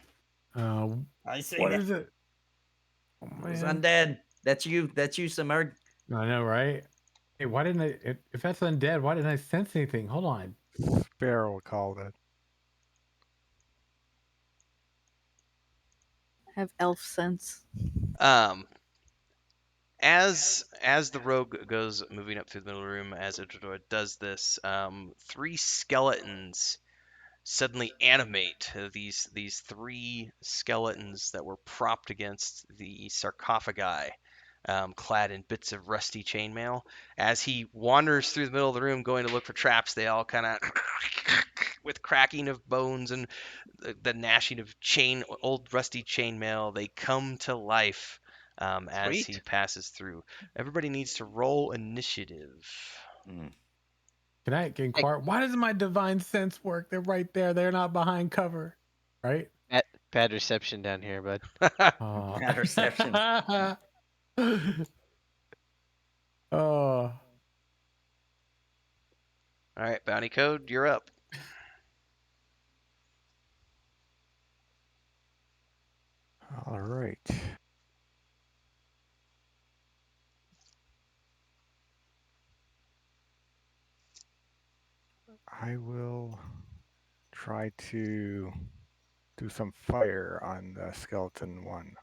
Uh, I see what it. is it? Oh, It's man. undead. That's you. That's you, Simard. I know, right? Hey, why didn't I? If that's undead, why didn't I sense anything? Hold on. Sparrow called it. Have elf sense. Um, as the rogue goes moving up through the middle room, as Idridor does this, 3 skeletons suddenly animate. These 3 skeletons that were propped against the sarcophagi, clad in bits of rusty chainmail. As he wanders through the middle of the room, going to look for traps, they all kind of, with cracking of bones and the gnashing of old rusty chainmail, they come to life as he Sweet. passes through. Everybody needs to roll initiative. Can I inquire? Why doesn't my divine sense work? They're right there. They're not behind cover, right? Bad reception down here, bud. Oh. Bad reception. Oh. All right, Bounty Code, you're up. All right. I will try to do some fire on the skeleton one.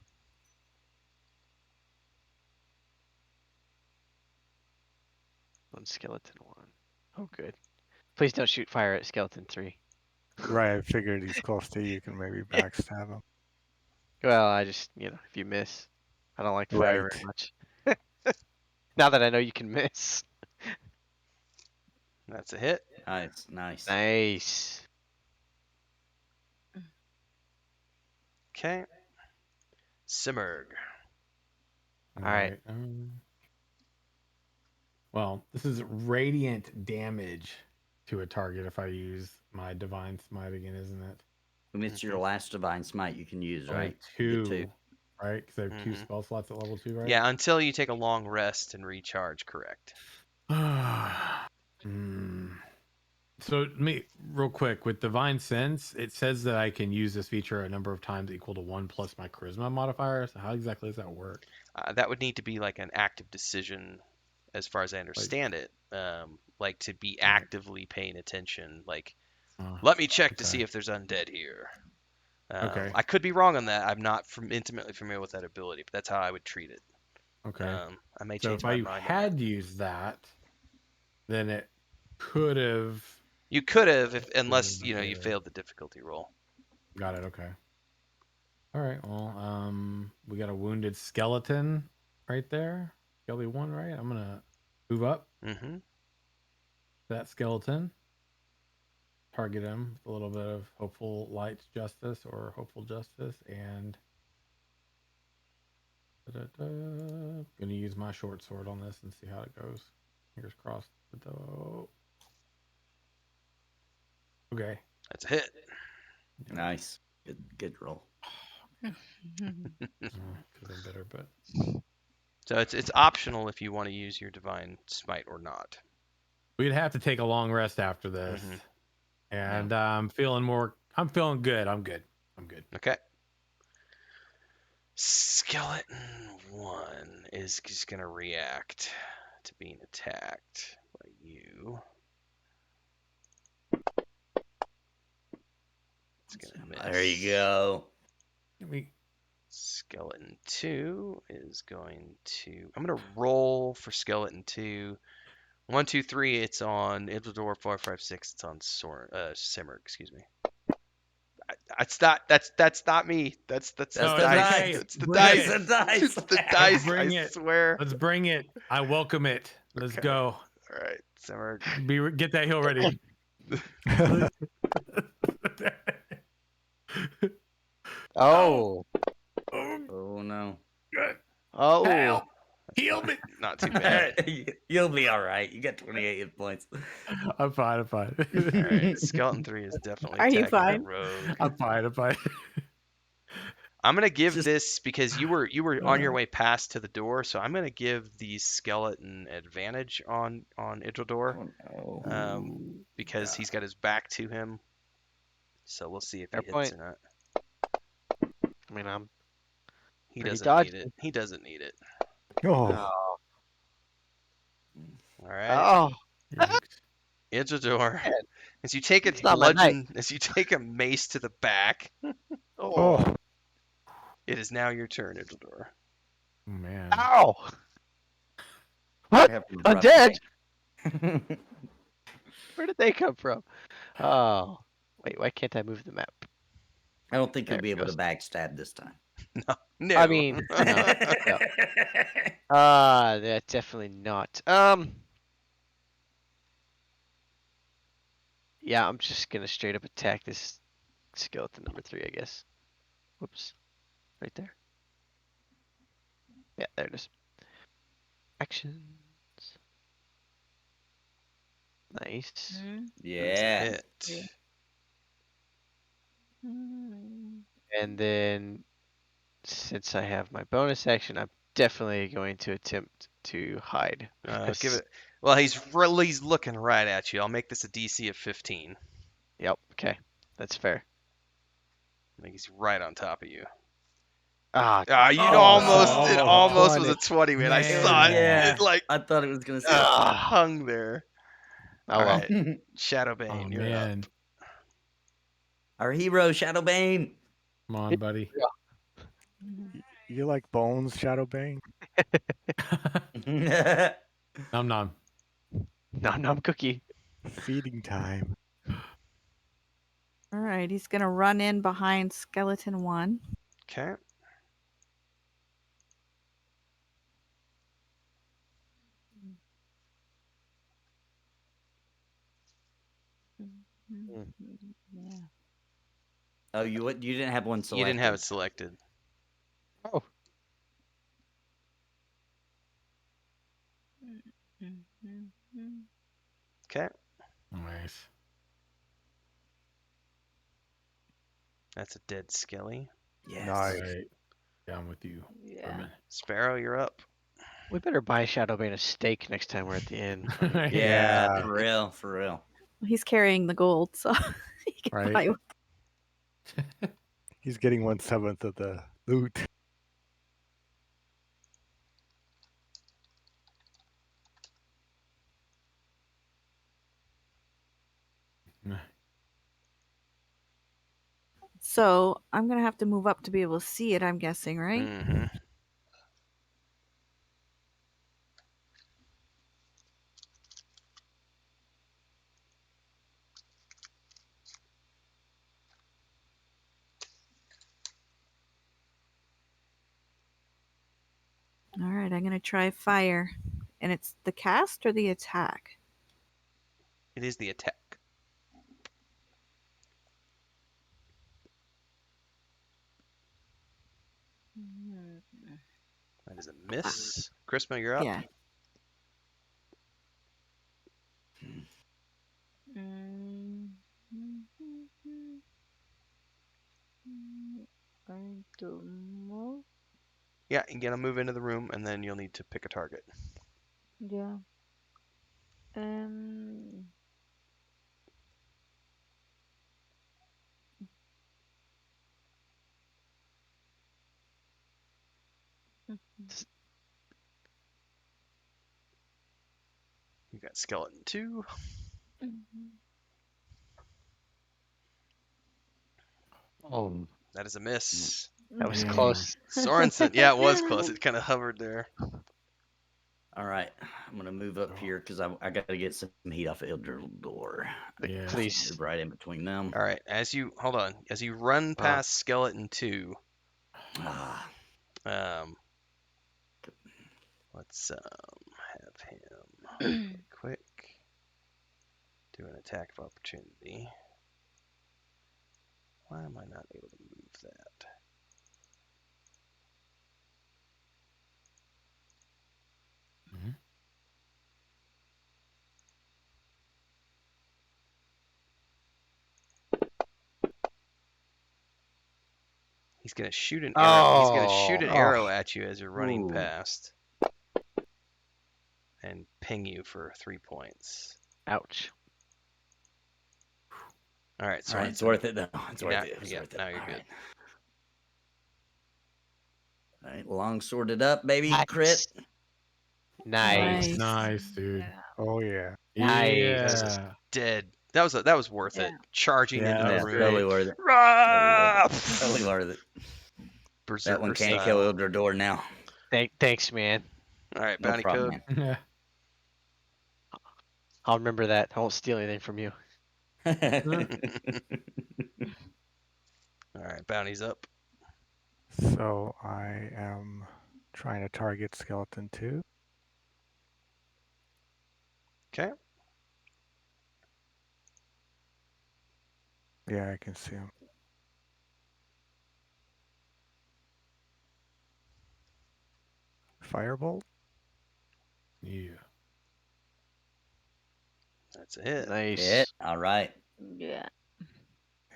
1, skeleton 1. Oh, good. Please don't shoot fire at skeleton 3. Right, I figured he's close to you. You can maybe backstab him. Well, I just, if you miss. I don't like fire Right. very much. Now that I know you can miss. That's a hit. Nice, nice. Nice. Okay. Simmerg. All right. Well, this is radiant damage to a target if I use my divine smite again, isn't it? And it's your last divine smite you can use, Only right? You get two, right? Because I have 2 Mhm. spell slots at level 2, right? Yeah, until you take a long rest and recharge, correct. So, real quick, with Divine Sense, it says that I can use this feature a number of times equal to 1 plus my Charisma modifier. So, how exactly does that work? That would need to be like an active decision, as far as I understand it. Like to be actively paying attention. Like, let me check to see if there's undead here. Okay. I could be wrong on that. I'm not intimately familiar with that ability, but that's how I would treat it. Okay. I may So, change if my I mind on that. had used that, then it could have. You could have, unless you better. failed the difficulty roll. Got it. Okay. All right. Well, we got a wounded skeleton right there. Skelly 1, right? I'm gonna move up Mm-hmm. that skeleton. Target him with a little bit of hopeful light justice or hopeful justice, and gonna use my short sword on this and see how it goes. Fingers crossed. Okay. That's a hit. Nice. Good roll. Could have been better, but So it's optional if you want to use your divine smite or not. we'd have to take a long rest after this. And I'm feeling good. I'm good. Okay. Skeleton 1 is just gonna react to being attacked by you. It's gonna miss. There you go. Skeleton 2 is going to. I'm gonna roll for skeleton 2. 1, 2, 3. It's on Dwarf. 4, 5, 6. It's on Simmer. Excuse me. That's not me. That's the No, dice. okay. It's the Bring dice. it. The dice. It's the dice. bring I it. swear. Let's bring it. I welcome it. Let's Okay. go. All right, Simmer. Get that heal ready. Oh. Oh no. Oh. Help! Heal me. Not too bad. You'll be all right. You got 28 hit points. I'm fine. All right, skeleton 3 is definitely Are you attacking fine? the rogue. I'm fine. I'm gonna give Just- this because you were on your way past to the door, so I'm gonna give the skeleton advantage on Idrildor, Oh, no. because he's got his back to him. So we'll see if he Fair hits point. or not. I mean, I'm. He Pretty doesn't need dodgy. it. He doesn't need it. Oh, Oh. All right, Oh. Idrildor. As you take a It's not my night. as you take a mace to the back, oh, it is now your turn, Idrildor. Oh man. Ow. What? Having a I'm rough dead. day. Where did they come from? Oh. Wait, why can't I move the map? I don't think There you'll be it able to goes. backstab this time. No. I mean, no. That's definitely not. Yeah, I'm just gonna straight up attack this skeleton number 3, I guess. Whoops. Right there. Yeah, there it is. Actions. Nice. Mm, Yeah. Hit. mm. And then, since I have my bonus action, I'm definitely going to attempt to hide. Give it. Well, he's looking right at you. I'll make this a DC of 15. Yep. Okay, that's fair. I think he's right on top of you. Ah. You Oh, almost. It almost almost was a 20, man. I Man. saw it. Yeah. It like I thought it was gonna say. hung there. Oh All well. right, Shadowbane, Oh you're man. up. Our hero, Shadowbane. Come on, buddy. you like bones, Shadowbane? Nom nom. Nom nom cookie. Feeding time. All right, he's gonna run in behind skeleton 1. Okay. Yeah. Oh, you didn't have one selected. You didn't have it selected. Oh, Okay. Nice. That's a dead skelly. Yes. Nice. Right. Down with you, Yeah. Vermin. Sparrow, you're up. we better buy Shadowbane a steak next time we're at the inn. Yeah, Yeah. for real, for real. He's carrying the gold, so he can Right. buy one. He's getting 1/7 of the loot. So I'm gonna have to move up to be able to see it. I'm guessing, right? Mm-hmm. All right, I'm gonna try fire, and it's the cast or the attack. It is the attack. That is a miss. Chrisma, you're up. Yeah. Going to move. Yeah, you're gonna move into the room, and then you'll need to pick a target. Yeah. Um. You got skeleton 2. Oh, That is a miss. that was Damn. close. Sorensen. Yeah, it was close. It kind of hovered there. All right, I'm gonna move up here because I got to get some heat off Door. Yeah. Please. Move right in between them. All right. As you run past skeleton 2, Ah, let's have him quick do an attack of opportunity. Why am I not able to move that? Mhm. He's gonna shoot an arrow. He's gonna shoot an Oh. arrow at you as you're running Ooh. past, and ping you for 3 points. Ouch. All right, all right, it's Sorensen. worth it though. It's Yeah, worth it. It's yeah, worth it. now you're All good. right. All right, long sworded up, baby. Nice. Crit. Nice. Nice, dude. Yeah. Oh yeah. Nice. Yeah. Dead. That was worth it. Yeah. Charging Yeah, into that the Yeah, was room. totally worth it. Rah! Totally worth it. Berserker That one can't style. kill Door now. Thanks, man. All right, No bounty problem, code. man. I'll remember that. I won't steal anything from you. All right, bounty's up. So I am trying to target skeleton 2. Okay. Yeah, I can see him. Firebolt. Yeah. That's a hit. Nice. Hit. All right. Yeah.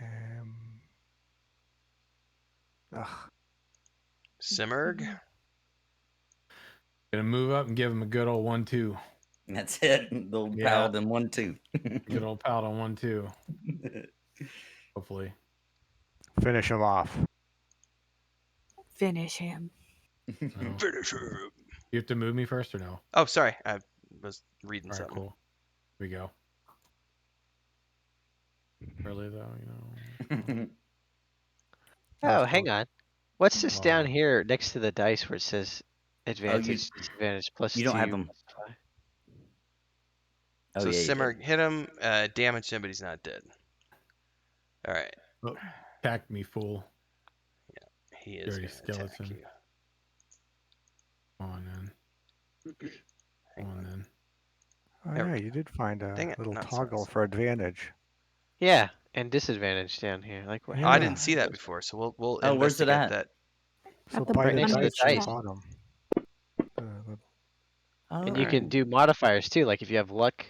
Um, ugh. Simmerg. Gonna move up and give him a good old 1-2. That's it. The old Yeah. paladin 1-2. Good old paladin 1-2. Hopefully. Finish him off. Finish him. No. Finish him. You have to move me first or no? Oh, sorry. I was reading All right, something. cool. Here we go. Early though, you know. Oh, hang on. What's this down Wow. here next to the dice where it says advantage, disadvantage plus you don't have 2, them. plus 5? Oh, So yeah, you Simmer did. hit him, damaged him, but he's not dead. All right. Oh, attack me, fool. He is Dirty going to attack skeleton. you. Come on, then. Hang Come on, on. then. Oh There yeah, we go. you did find a Dang it, little not toggle Sorensen. for advantage. Yeah, and disadvantage down here. Like what? Oh, I Yeah. didn't see that before, so we'll Oh, where's it investigate at? that. So At the by Right the next to the dice at the dice. bottom. Little- And you Oh, can do modifiers too. Like if you have luck.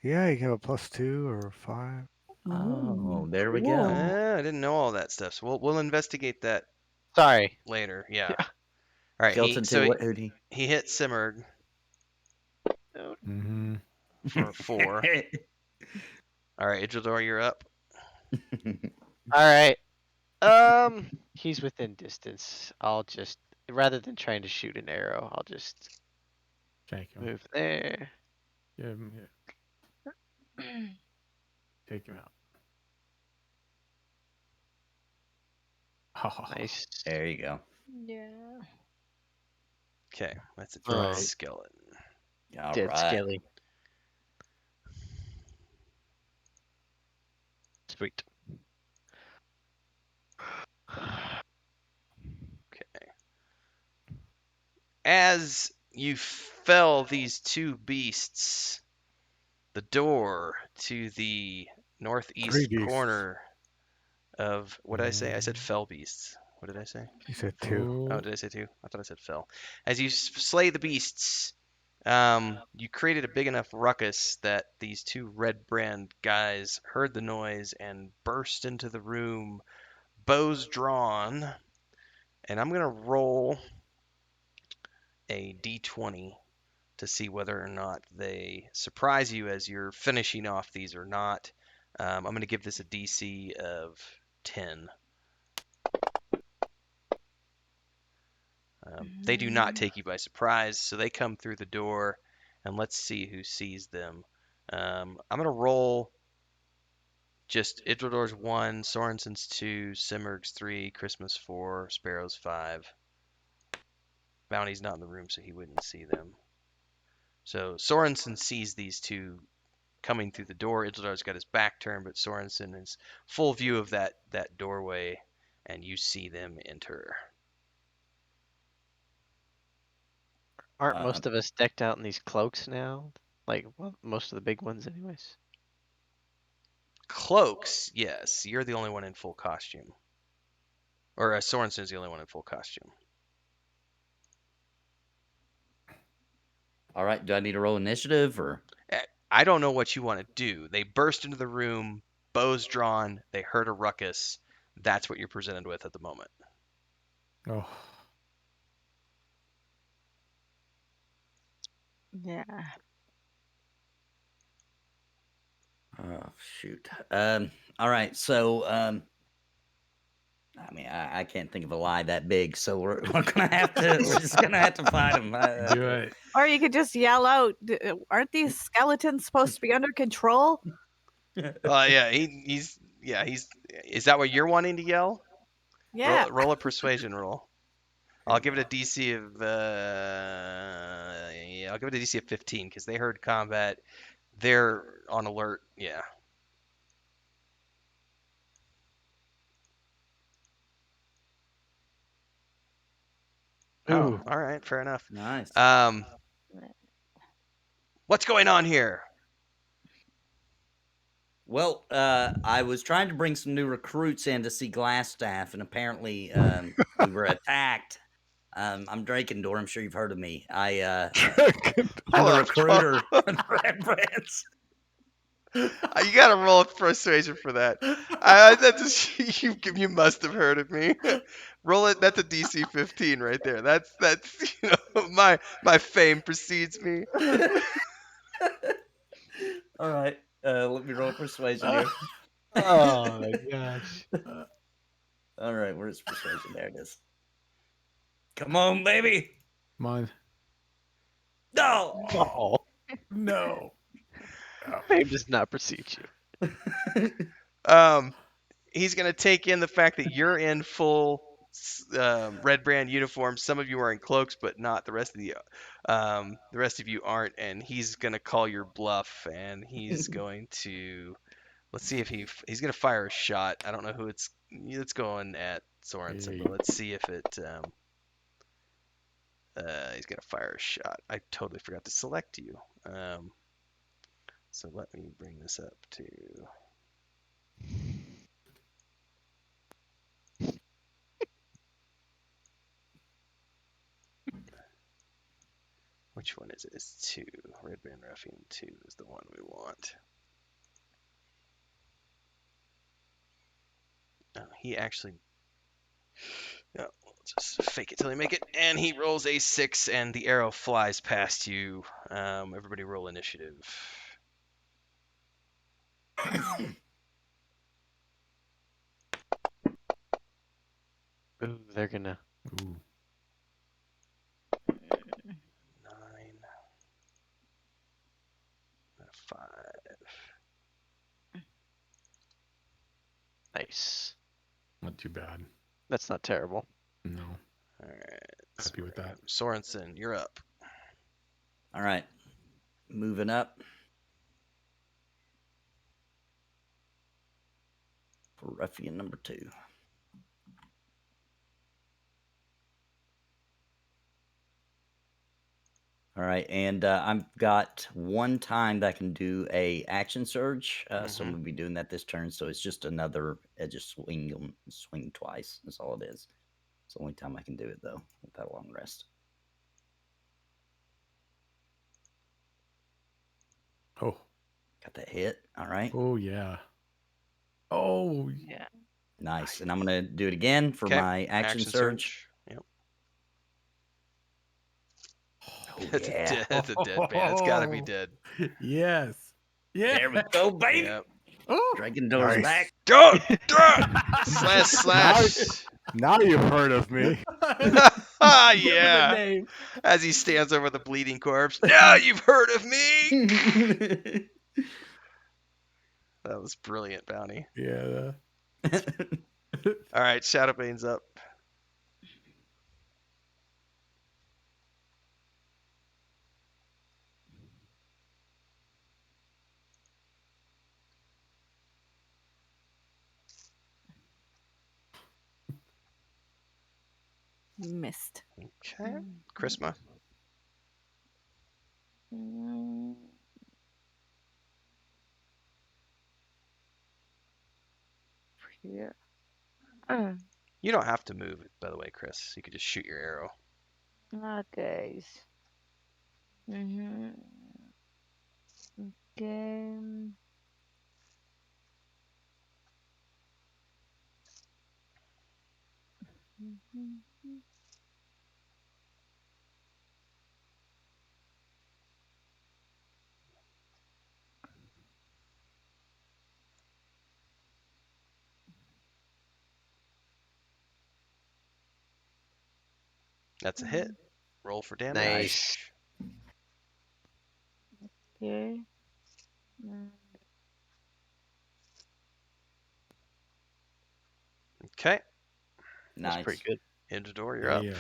yeah, you can have a +2 or 5. oh, there we cool. go. I didn't know all that stuff, so we'll investigate that Sorry. later. Yeah. All right. Skeleton 2, what, Hootie? He hit Simmer Mm-hmm. for 4. All right, Idrildor, you're up. All right. He's within distance. I'll just rather than trying to shoot an arrow, I'll just Take him. move there. Give him here. Take him out. Oh, Nice. There you go. Yeah. Okay, that's a Right. skeleton. All Dead right. skelly. Sweet. Okay. As you fell these two beasts, the door to the northeast beasts. corner of what did I say? I said fell beasts. What did I say? You said 2. Oh, did I say 2? I thought I said fell. As you slay the beasts, you created a big enough ruckus that these two red brand guys heard the noise and burst into the room, bows drawn. And I'm going to roll a d20 to see whether or not they surprise you as you're finishing off these or not. I'm going to give this a DC of 10. They do not take you by surprise, so they come through the door, and let's see who sees them. I'm going to roll just Idrildor's 1, Sorensen's 2, Simmerg's 3, Christmas 4, Sparrow's 5. Bounty's not in the room, so he wouldn't see them. So Sorensen sees these two coming through the door. Idrildor's got his back turned, but Sorensen is full view of that doorway, and you see them enter. Aren't most of us decked out in these cloaks now? Like, well, most of the big ones, anyways. Cloaks, yes. You're the only one in full costume. Or Sorensen's the only one in full costume. All right. Do I need to roll initiative or? I don't know what you want to do. They burst into the room, bows drawn, they heard a ruckus. That's what you're presented with at the moment. oh. Yeah. Oh shoot. All right. So I mean, I can't think of a lie that big, so we're gonna have to. We're just gonna have to fight him. Do it. Or you could just yell out, aren't these skeletons supposed to be under control? Yeah, he's. Is that what you're wanting to yell? Yeah. Roll a persuasion roll. I'll give it a DC of. I'll give it a DC of 15 because they heard combat. They're on alert. Yeah. Ooh. Oh, all right, fair enough. Nice. What's going on here? Well, I was trying to bring some new recruits in to see Glassstaff, and apparently we were attacked. I'm Drakendor. I'm sure you've heard of me. I'm the recruiter for the Red Brands. You gotta roll a persuasion for that. You must have heard of me. Roll it. That's a DC 15 right there. That's my fame precedes me. All right. Let me roll persuasion here. Oh my gosh. All right, where's persuasion? There it is. Come on, baby. Come on. No. Oh, No. fame does not precede you. He's gonna take in the fact that you're in full red brand uniforms. Some of you are in cloaks, but not the rest of you. The rest of you aren't, and he's gonna call your bluff, and he's going to. Let's see if he's gonna fire a shot. I don't know who it's going at Sorensen, but let's see if it. He's gonna fire a shot. I totally forgot to select you. So let me bring this up to. Which one is it? It's 2. Red Band Ruffian 2 is the one we want. Oh, he actually. No, we'll just fake it till he make it. And he rolls a 6, and the arrow flies past you. Everybody roll initiative. Ooh, they're gonna. Ooh. 9. And a 5. Nice. Not too bad. That's not terrible. No. All right. Happy with that. Sorensen, you're up. All right. Moving up. For ruffian number 2. All right, and I've got one time that I can do a action surge, so I'm gonna be doing that this turn. So it's just another just swing twice. That's all it is. It's the only time I can do it though, without a long rest. Oh. Got that hit. All right. Oh yeah. Oh Yeah. Nice. And I'm gonna do it again for my action surge. Yep. Oh, That's yeah. that's a dead man. It's got to be dead. Yes. Yeah. There we go, baby. Yep. Oh. Dragon doors Nice. back. Go! Slash. Now you've heard of me. Ah, Give it a yeah. name. As he stands over the bleeding corpse. Now you've heard of me. That was brilliant, Bounty. Yeah. All right, Shadowbane's up. Missed. Okay. Chrisma. Mm, Here. You don't have to move, by the way, Chris. You could just shoot your arrow. Okay. Mm-hmm. Okay. Mhm. That's a hit. Roll for damage. Nice. Okay. Mm, Okay. Nice. That's pretty good. Indador, you're up. Yeah.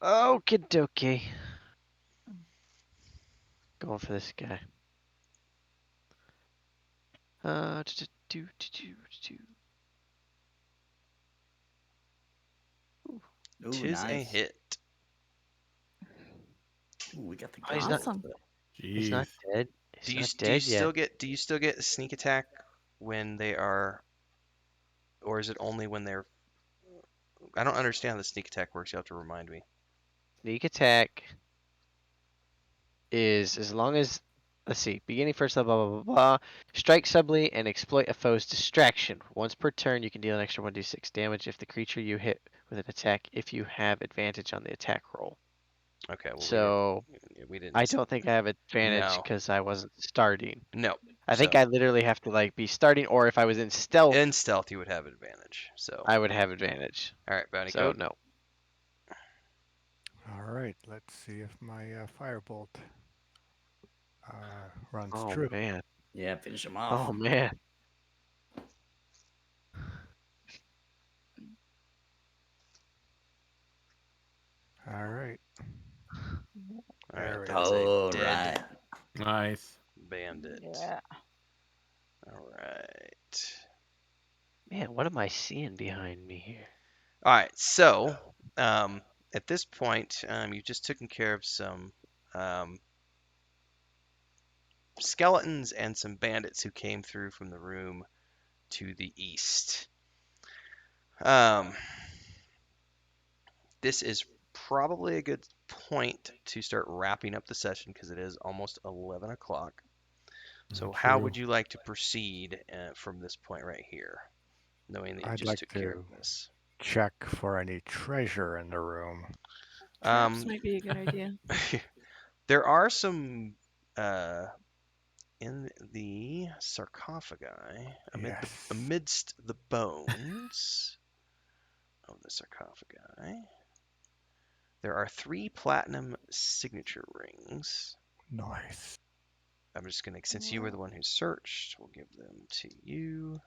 Okie dokie. Going for this guy. Ooh, Tis a nice. hit. Ooh, we got the Oh, he's not- Awesome. He's not Jeez. dead. Do He's you not do you dead yet. still get a sneak attack when they are, or is it only when they're? I don't understand how the sneak attack works. You have to remind me. Sneak attack is as long as, let's see, beginning first level, blah, blah, blah, blah. Strike subtly and exploit a foe's distraction. Once per turn, you can deal an extra 1d6 damage if the creature you hit with an attack if you have advantage on the attack roll. Okay. Well, So we didn't. I don't think I have advantage No. because I wasn't starting. No. I think So, I literally have to like be starting, or if I was in stealth, in stealth you would have advantage. So. I would have advantage. All right, Bounty, So go. no. All right, let's see if my firebolt runs Oh true. man. Yeah, finish him off. Oh man. as a Oh, dead right. Nice. bandit. Yeah. All right. Man, what am I seeing behind me here? All right. So, at this point, you've just taken care of some um, skeletons and some bandits who came through from the room to the east. Um, this is probably a good point to start wrapping up the session because it is almost 11 o'clock. So, how would True. you like to proceed from this point right here, knowing that you I'd just like took care to of this? check for any treasure in the room. Traps Um, might be a good idea. there are some in the sarcophagi Yes. amidst the bones of the sarcophagi. There are 3 platinum signature rings. Nice. I'm just gonna, since you were the one who searched, we'll give them to you.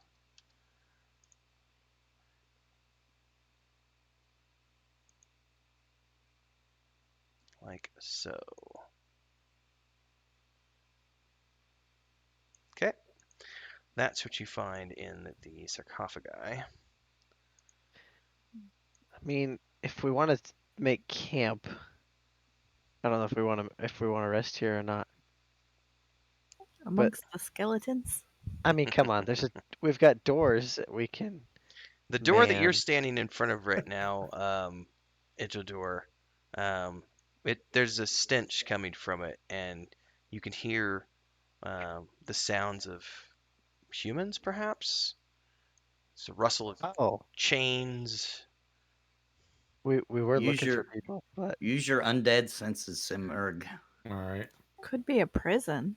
Like so. Okay. That's what you find in the sarcophagi. I mean, if we want to make camp, I don't know if we want to rest here or not. But Amongst the skeletons. I mean, come on, we've got doors that we can The door that you're man. standing in front of right now, Ijildor, there's a stench coming from it, and you can hear the sounds of humans, perhaps. It's a rustle of Oh, chains. we were Use looking for your people, but use your undead senses, Simurg. All right. Could be a prison.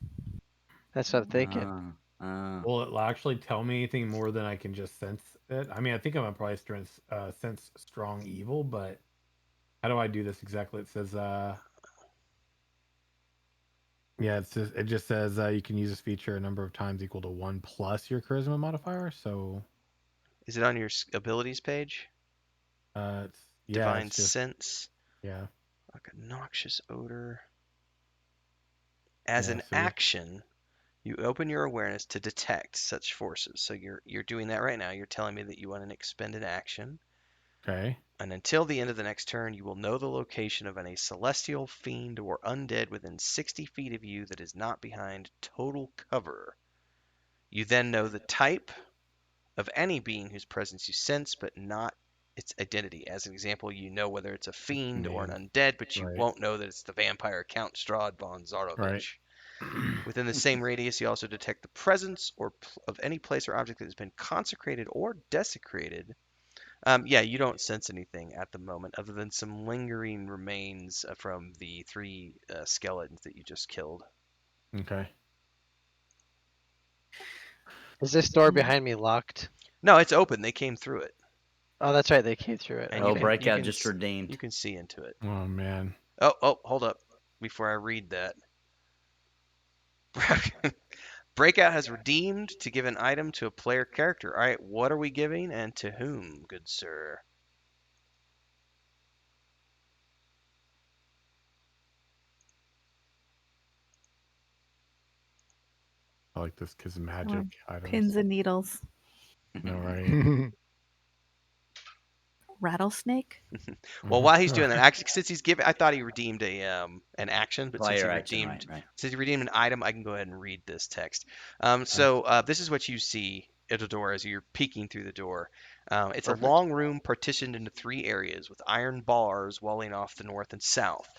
that's what I'm thinking. Will it actually tell me anything more than I can just sense it? I mean, I think I'm gonna probably sense strong evil, but how do I do this exactly? It says, yeah, it just says you can use this feature a number of times equal to 1 plus your charisma modifier. So, Is it on your abilities page? yeah, Divine it's just sense, yeah, like a noxious odor. As yeah. an So action, you open your awareness to detect such forces. So you're doing that right now. You're telling me that you want to expend an action. okay, And until the end of the next turn, you will know the location of any celestial, fiend, or undead within 60 feet of you that is not behind total cover. You then know the type of any being whose presence you sense, but not its identity. As an example, you know whether it's a fiend or an name, undead, but you right, won't know that it's the vampire Count Strahd von right. Zarovich. Within the same radius, you also detect the presence of any place or object that has been consecrated or desecrated. Yeah, you don't sense anything at the moment other than some lingering remains from the 3 skeletons that you just killed. Okay. Is this door Mm. behind me locked? No, it's open. They came through it, Oh, that's right. They came through it. and Oh, Okay. breakout just redeemed. you can see into it. Oh man. Oh, hold up. Before I read that. Breakout has redeemed to give an item to a player character. All right, what are we giving and to whom, good sir? I like this because Or magic items. pins and needles. No, right. Rattlesnake. Well, while he's doing that, actually, since he's giving, I thought he redeemed an action, but Player action, right. since he redeemed an item, I can go ahead and read this text. This is what you see at a door as you're peeking through the door. It's a Perfect. long room partitioned into 3 areas with iron bars walling off the north and south.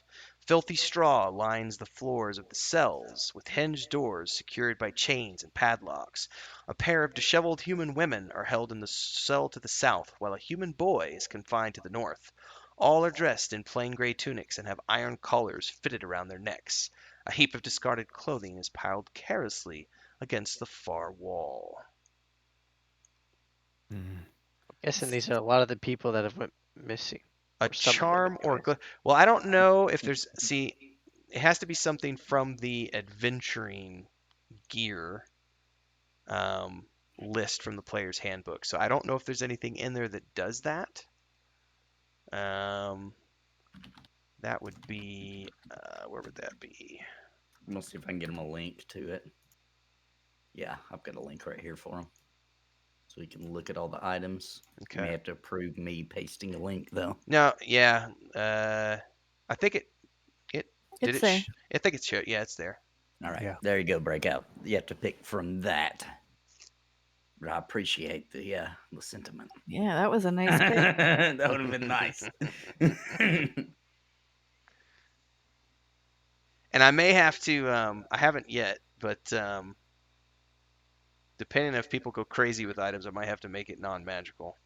Filthy straw lines the floors of the cells, with hinged doors secured by chains and padlocks. A pair of disheveled human women are held in the cell to the south, while a human boy is confined to the north. All are dressed in plain gray tunics and have iron collars fitted around their necks. A heap of discarded clothing is piled carelessly against the far wall. Mm. Guessing these are a lot of the people that have went missing. A Or some of them, charm or anyways. well, I don't know if there's see, it has to be something from the adventuring gear list from the player's handbook. So I don't know if there's anything in there that does that. That would be where would that be? I'm gonna see if I can get him a link to it. Yeah, I've got a link right here for him, so he can look at all the items. You may Okay. have to approve me pasting a link though. No, yeah. I think it did It's it. there. I think it's yeah, it's there. All right, Yeah. there you go. Breakout. You have to pick from that. But I appreciate the sentiment. Yeah, that was a nice pick. That would have been nice. And I may have to. I haven't yet, but depending if people go crazy with items, I might have to make it non-magical.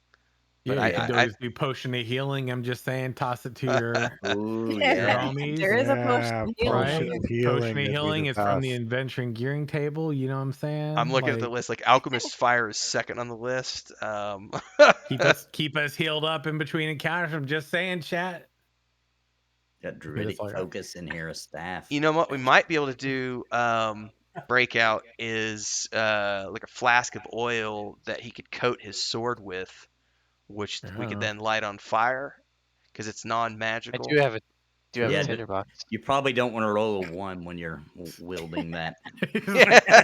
But Yeah, you could I always do potion of healing. I'm just saying, toss it to your Ooh, your yeah. homies. There is a Yeah, potion of healing. potion Right? of Potion healing of would be healing the is from the best. adventuring gearing table. You know what I'm saying? I'm looking at the Like, list. Like Alchemist Fire is second on the list. keep us healed up in between encounters. I'm just saying, chat. Got druidic all I got. focus in here, a staff. You know what we might be able to do? Breakout is like a flask of oil that he could coat his sword with, which we could Oh. then light on fire because it's I non-magical. do have a Yeah, tinderbox. You probably don't want to roll a 1 when you're wielding that.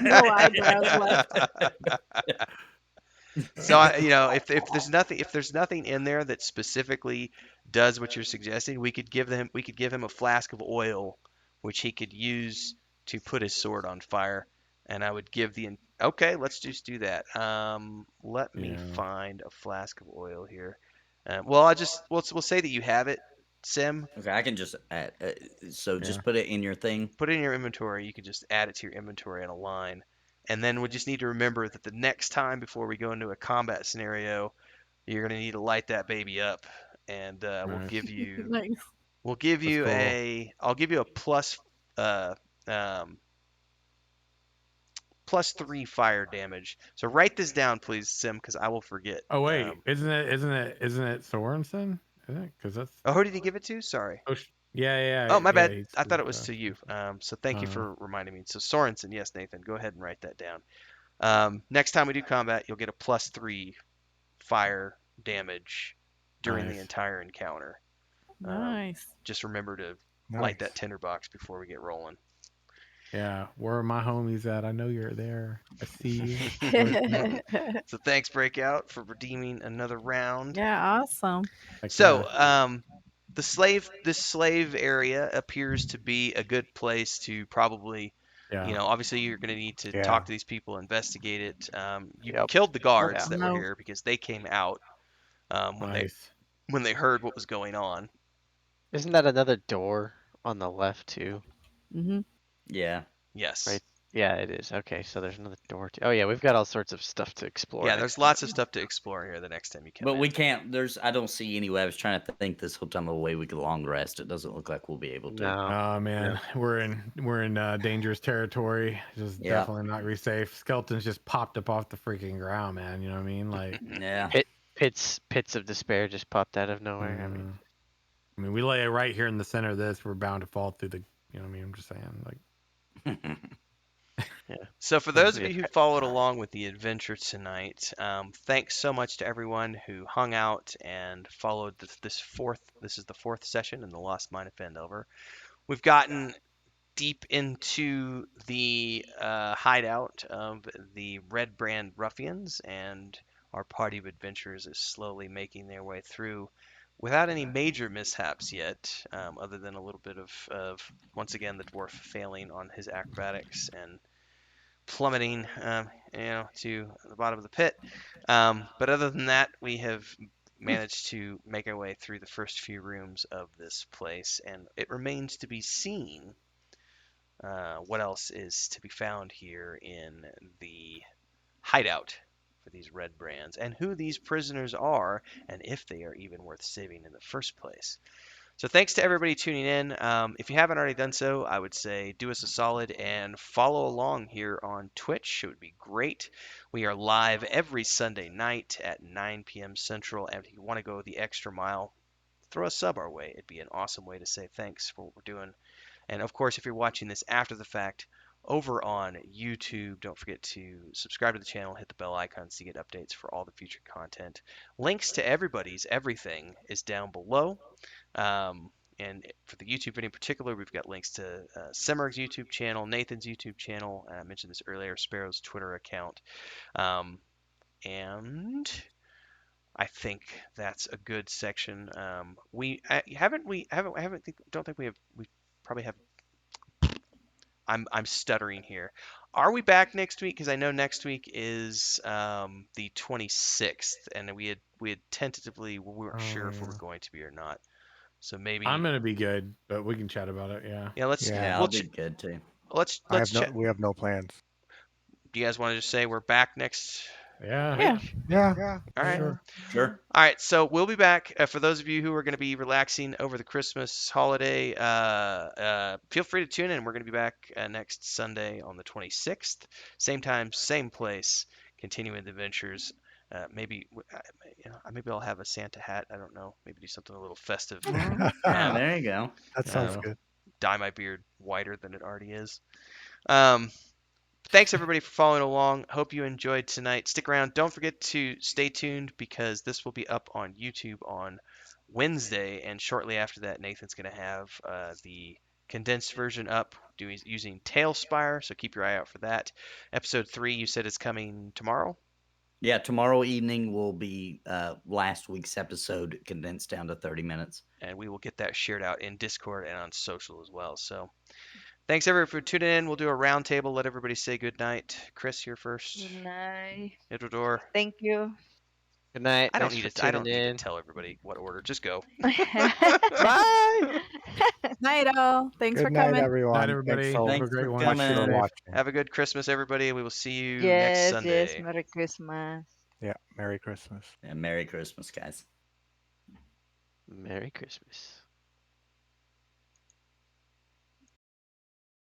No eyebrows left. So if there's nothing in there that specifically does what you're suggesting, we could give him a flask of oil, which he could use to put his sword on fire, and I would give okay, let's just do that. Let me Yeah. find a flask of oil here. Well, we'll say that you have it, Sim. Okay, I can just add, so Yeah. just put it in your thing. Put it in your inventory. You can just add it to your inventory on a line. And then we just need to remember that the next time before we go into a combat scenario, you're gonna need to light that baby up, and we'll Right. give you Nice. That's cool. I'll give you a uh, um, +3 fire damage. So write this down, please, Sim, because I will forget. Oh wait, isn't it Sorensen? Isn't it? Because that's Oh, who did he give it to? Sorry. yeah. Oh, my yeah, bad. he's I thought it was uh, to you. So thank you uh, for reminding me. So Sorensen, yes, Nathan. Go ahead and write that down. Next time we do combat, you'll get a +3 fire damage during the Nice. entire encounter. Nice. Just remember to Nice. light that tinderbox before we get rolling. Yeah, where are my homies at? I know you're there. I see you. So thanks, Breakout, for redeeming another round. Yeah, awesome. Heck So, yeah. this slave area appears to be a good place to probably, Yeah. obviously you're going to need to Yeah. talk to these people, investigate it. You Yep. killed the guards Yeah. that No. were here because they came out Nice. when they heard what was going on. Isn't that another door on the left too? Mm-hmm. Yeah. Yes. Right. Yeah, it is. Okay, so there's another door. Oh yeah, we've got all sorts of stuff to explore. Yeah, next there's time. lots of stuff to explore here the next time you come But in. we can't, I don't see any way. I was trying to think this whole time of a way we could long rest. It doesn't look like we'll be able to. No. Oh man, we're in dangerous territory. Just Yeah. definitely not gonna be safe. Skeletons just popped up off the freaking ground, man. You know what I mean? Like, Yeah. Pits of despair just popped out of nowhere. I mean, we lay right here in the center of this. We're bound to fall through the. You know what I mean? I'm just saying, like. Yeah. So for Seems those to of be you a who trap. followed along with the adventure tonight, thanks so much to everyone who hung out and followed this is the fourth session in the Lost Mine of Phandelver. We've gotten deep into the hideout of the Red Brand Ruffians, and our party of adventurers is slowly making their way through without any major mishaps yet, other than a little bit of once again the dwarf failing on his acrobatics and plummeting, to the bottom of the pit. But other than that, we have managed to make our way through the first few rooms of this place, and it remains to be seen what else is to be found here in the hideout for these red brands, and who these prisoners are, and if they are even worth saving in the first place. So thanks to everybody tuning in. If you haven't already done so, I would say do us a solid and follow along here on Twitch. It would be great. We are live every Sunday night at 9 p.m. Central, and if you want to go the extra mile, throw a sub our way. It'd be an awesome way to say thanks for what we're doing. And of course, if you're watching this after the fact over on YouTube, don't forget to subscribe to the channel, hit the bell icon so you get updates for all the future content. Links to everybody's everything is down below. And for the YouTube video in particular, we've got links to Simmerg's YouTube channel, Nathan's YouTube channel. I mentioned this earlier, Sparrow's Twitter account. And I think that's a good section. Don't think we have. We probably have. I'm stuttering here. Are we back next week? Because I know next week is the 26th, and we had tentatively we weren't sure if we were going to be or not. So maybe I'm gonna be good, but we can chat about it. Yeah. yeah. Let's Yeah. I'll be good too. let's chat. We have no plans. Do you guys want to just say we're back next Yeah. week? Yeah. All right. Sure. Sure. All right, so we'll be back. For those of you who are going to be relaxing over the Christmas holiday, feel free to tune in. We're going to be back next Sunday on the 26th. Same time, same place, continuing the adventures. Maybe I'll have a Santa hat. I don't know. Maybe do something a little festive. Yeah, there you go. That sounds Uh, good. Dye my beard whiter than it already is. Thanks everybody for following along. Hope you enjoyed tonight. Stick around. Don't forget to stay tuned because this will be up on YouTube on Wednesday, and shortly after that, Nathan's going to have the condensed version up using Tailspire, so keep your eye out for that. Episode 3, you said is coming tomorrow? Yeah, tomorrow evening will be last week's episode condensed down to 30 minutes. And we will get that shared out in Discord and on social as well. So thanks everyone for tuning in. We'll do a round table. Let everybody say good night. Chris, you're first. Good night. Idrador. Thank you. Good night. I don't Thanks need for to. I don't tuning need to in. tell everybody what order. Just go. Bye. Night, all. Thanks for Good night, coming. everyone. Night, everybody. Thanks so Have a Thanks great for one. much for coming. watching. Have a good Christmas, everybody. We will see you next yes, Sunday. yes. Merry Christmas. Yeah. Merry Christmas. And Merry Christmas, guys. Merry Christmas.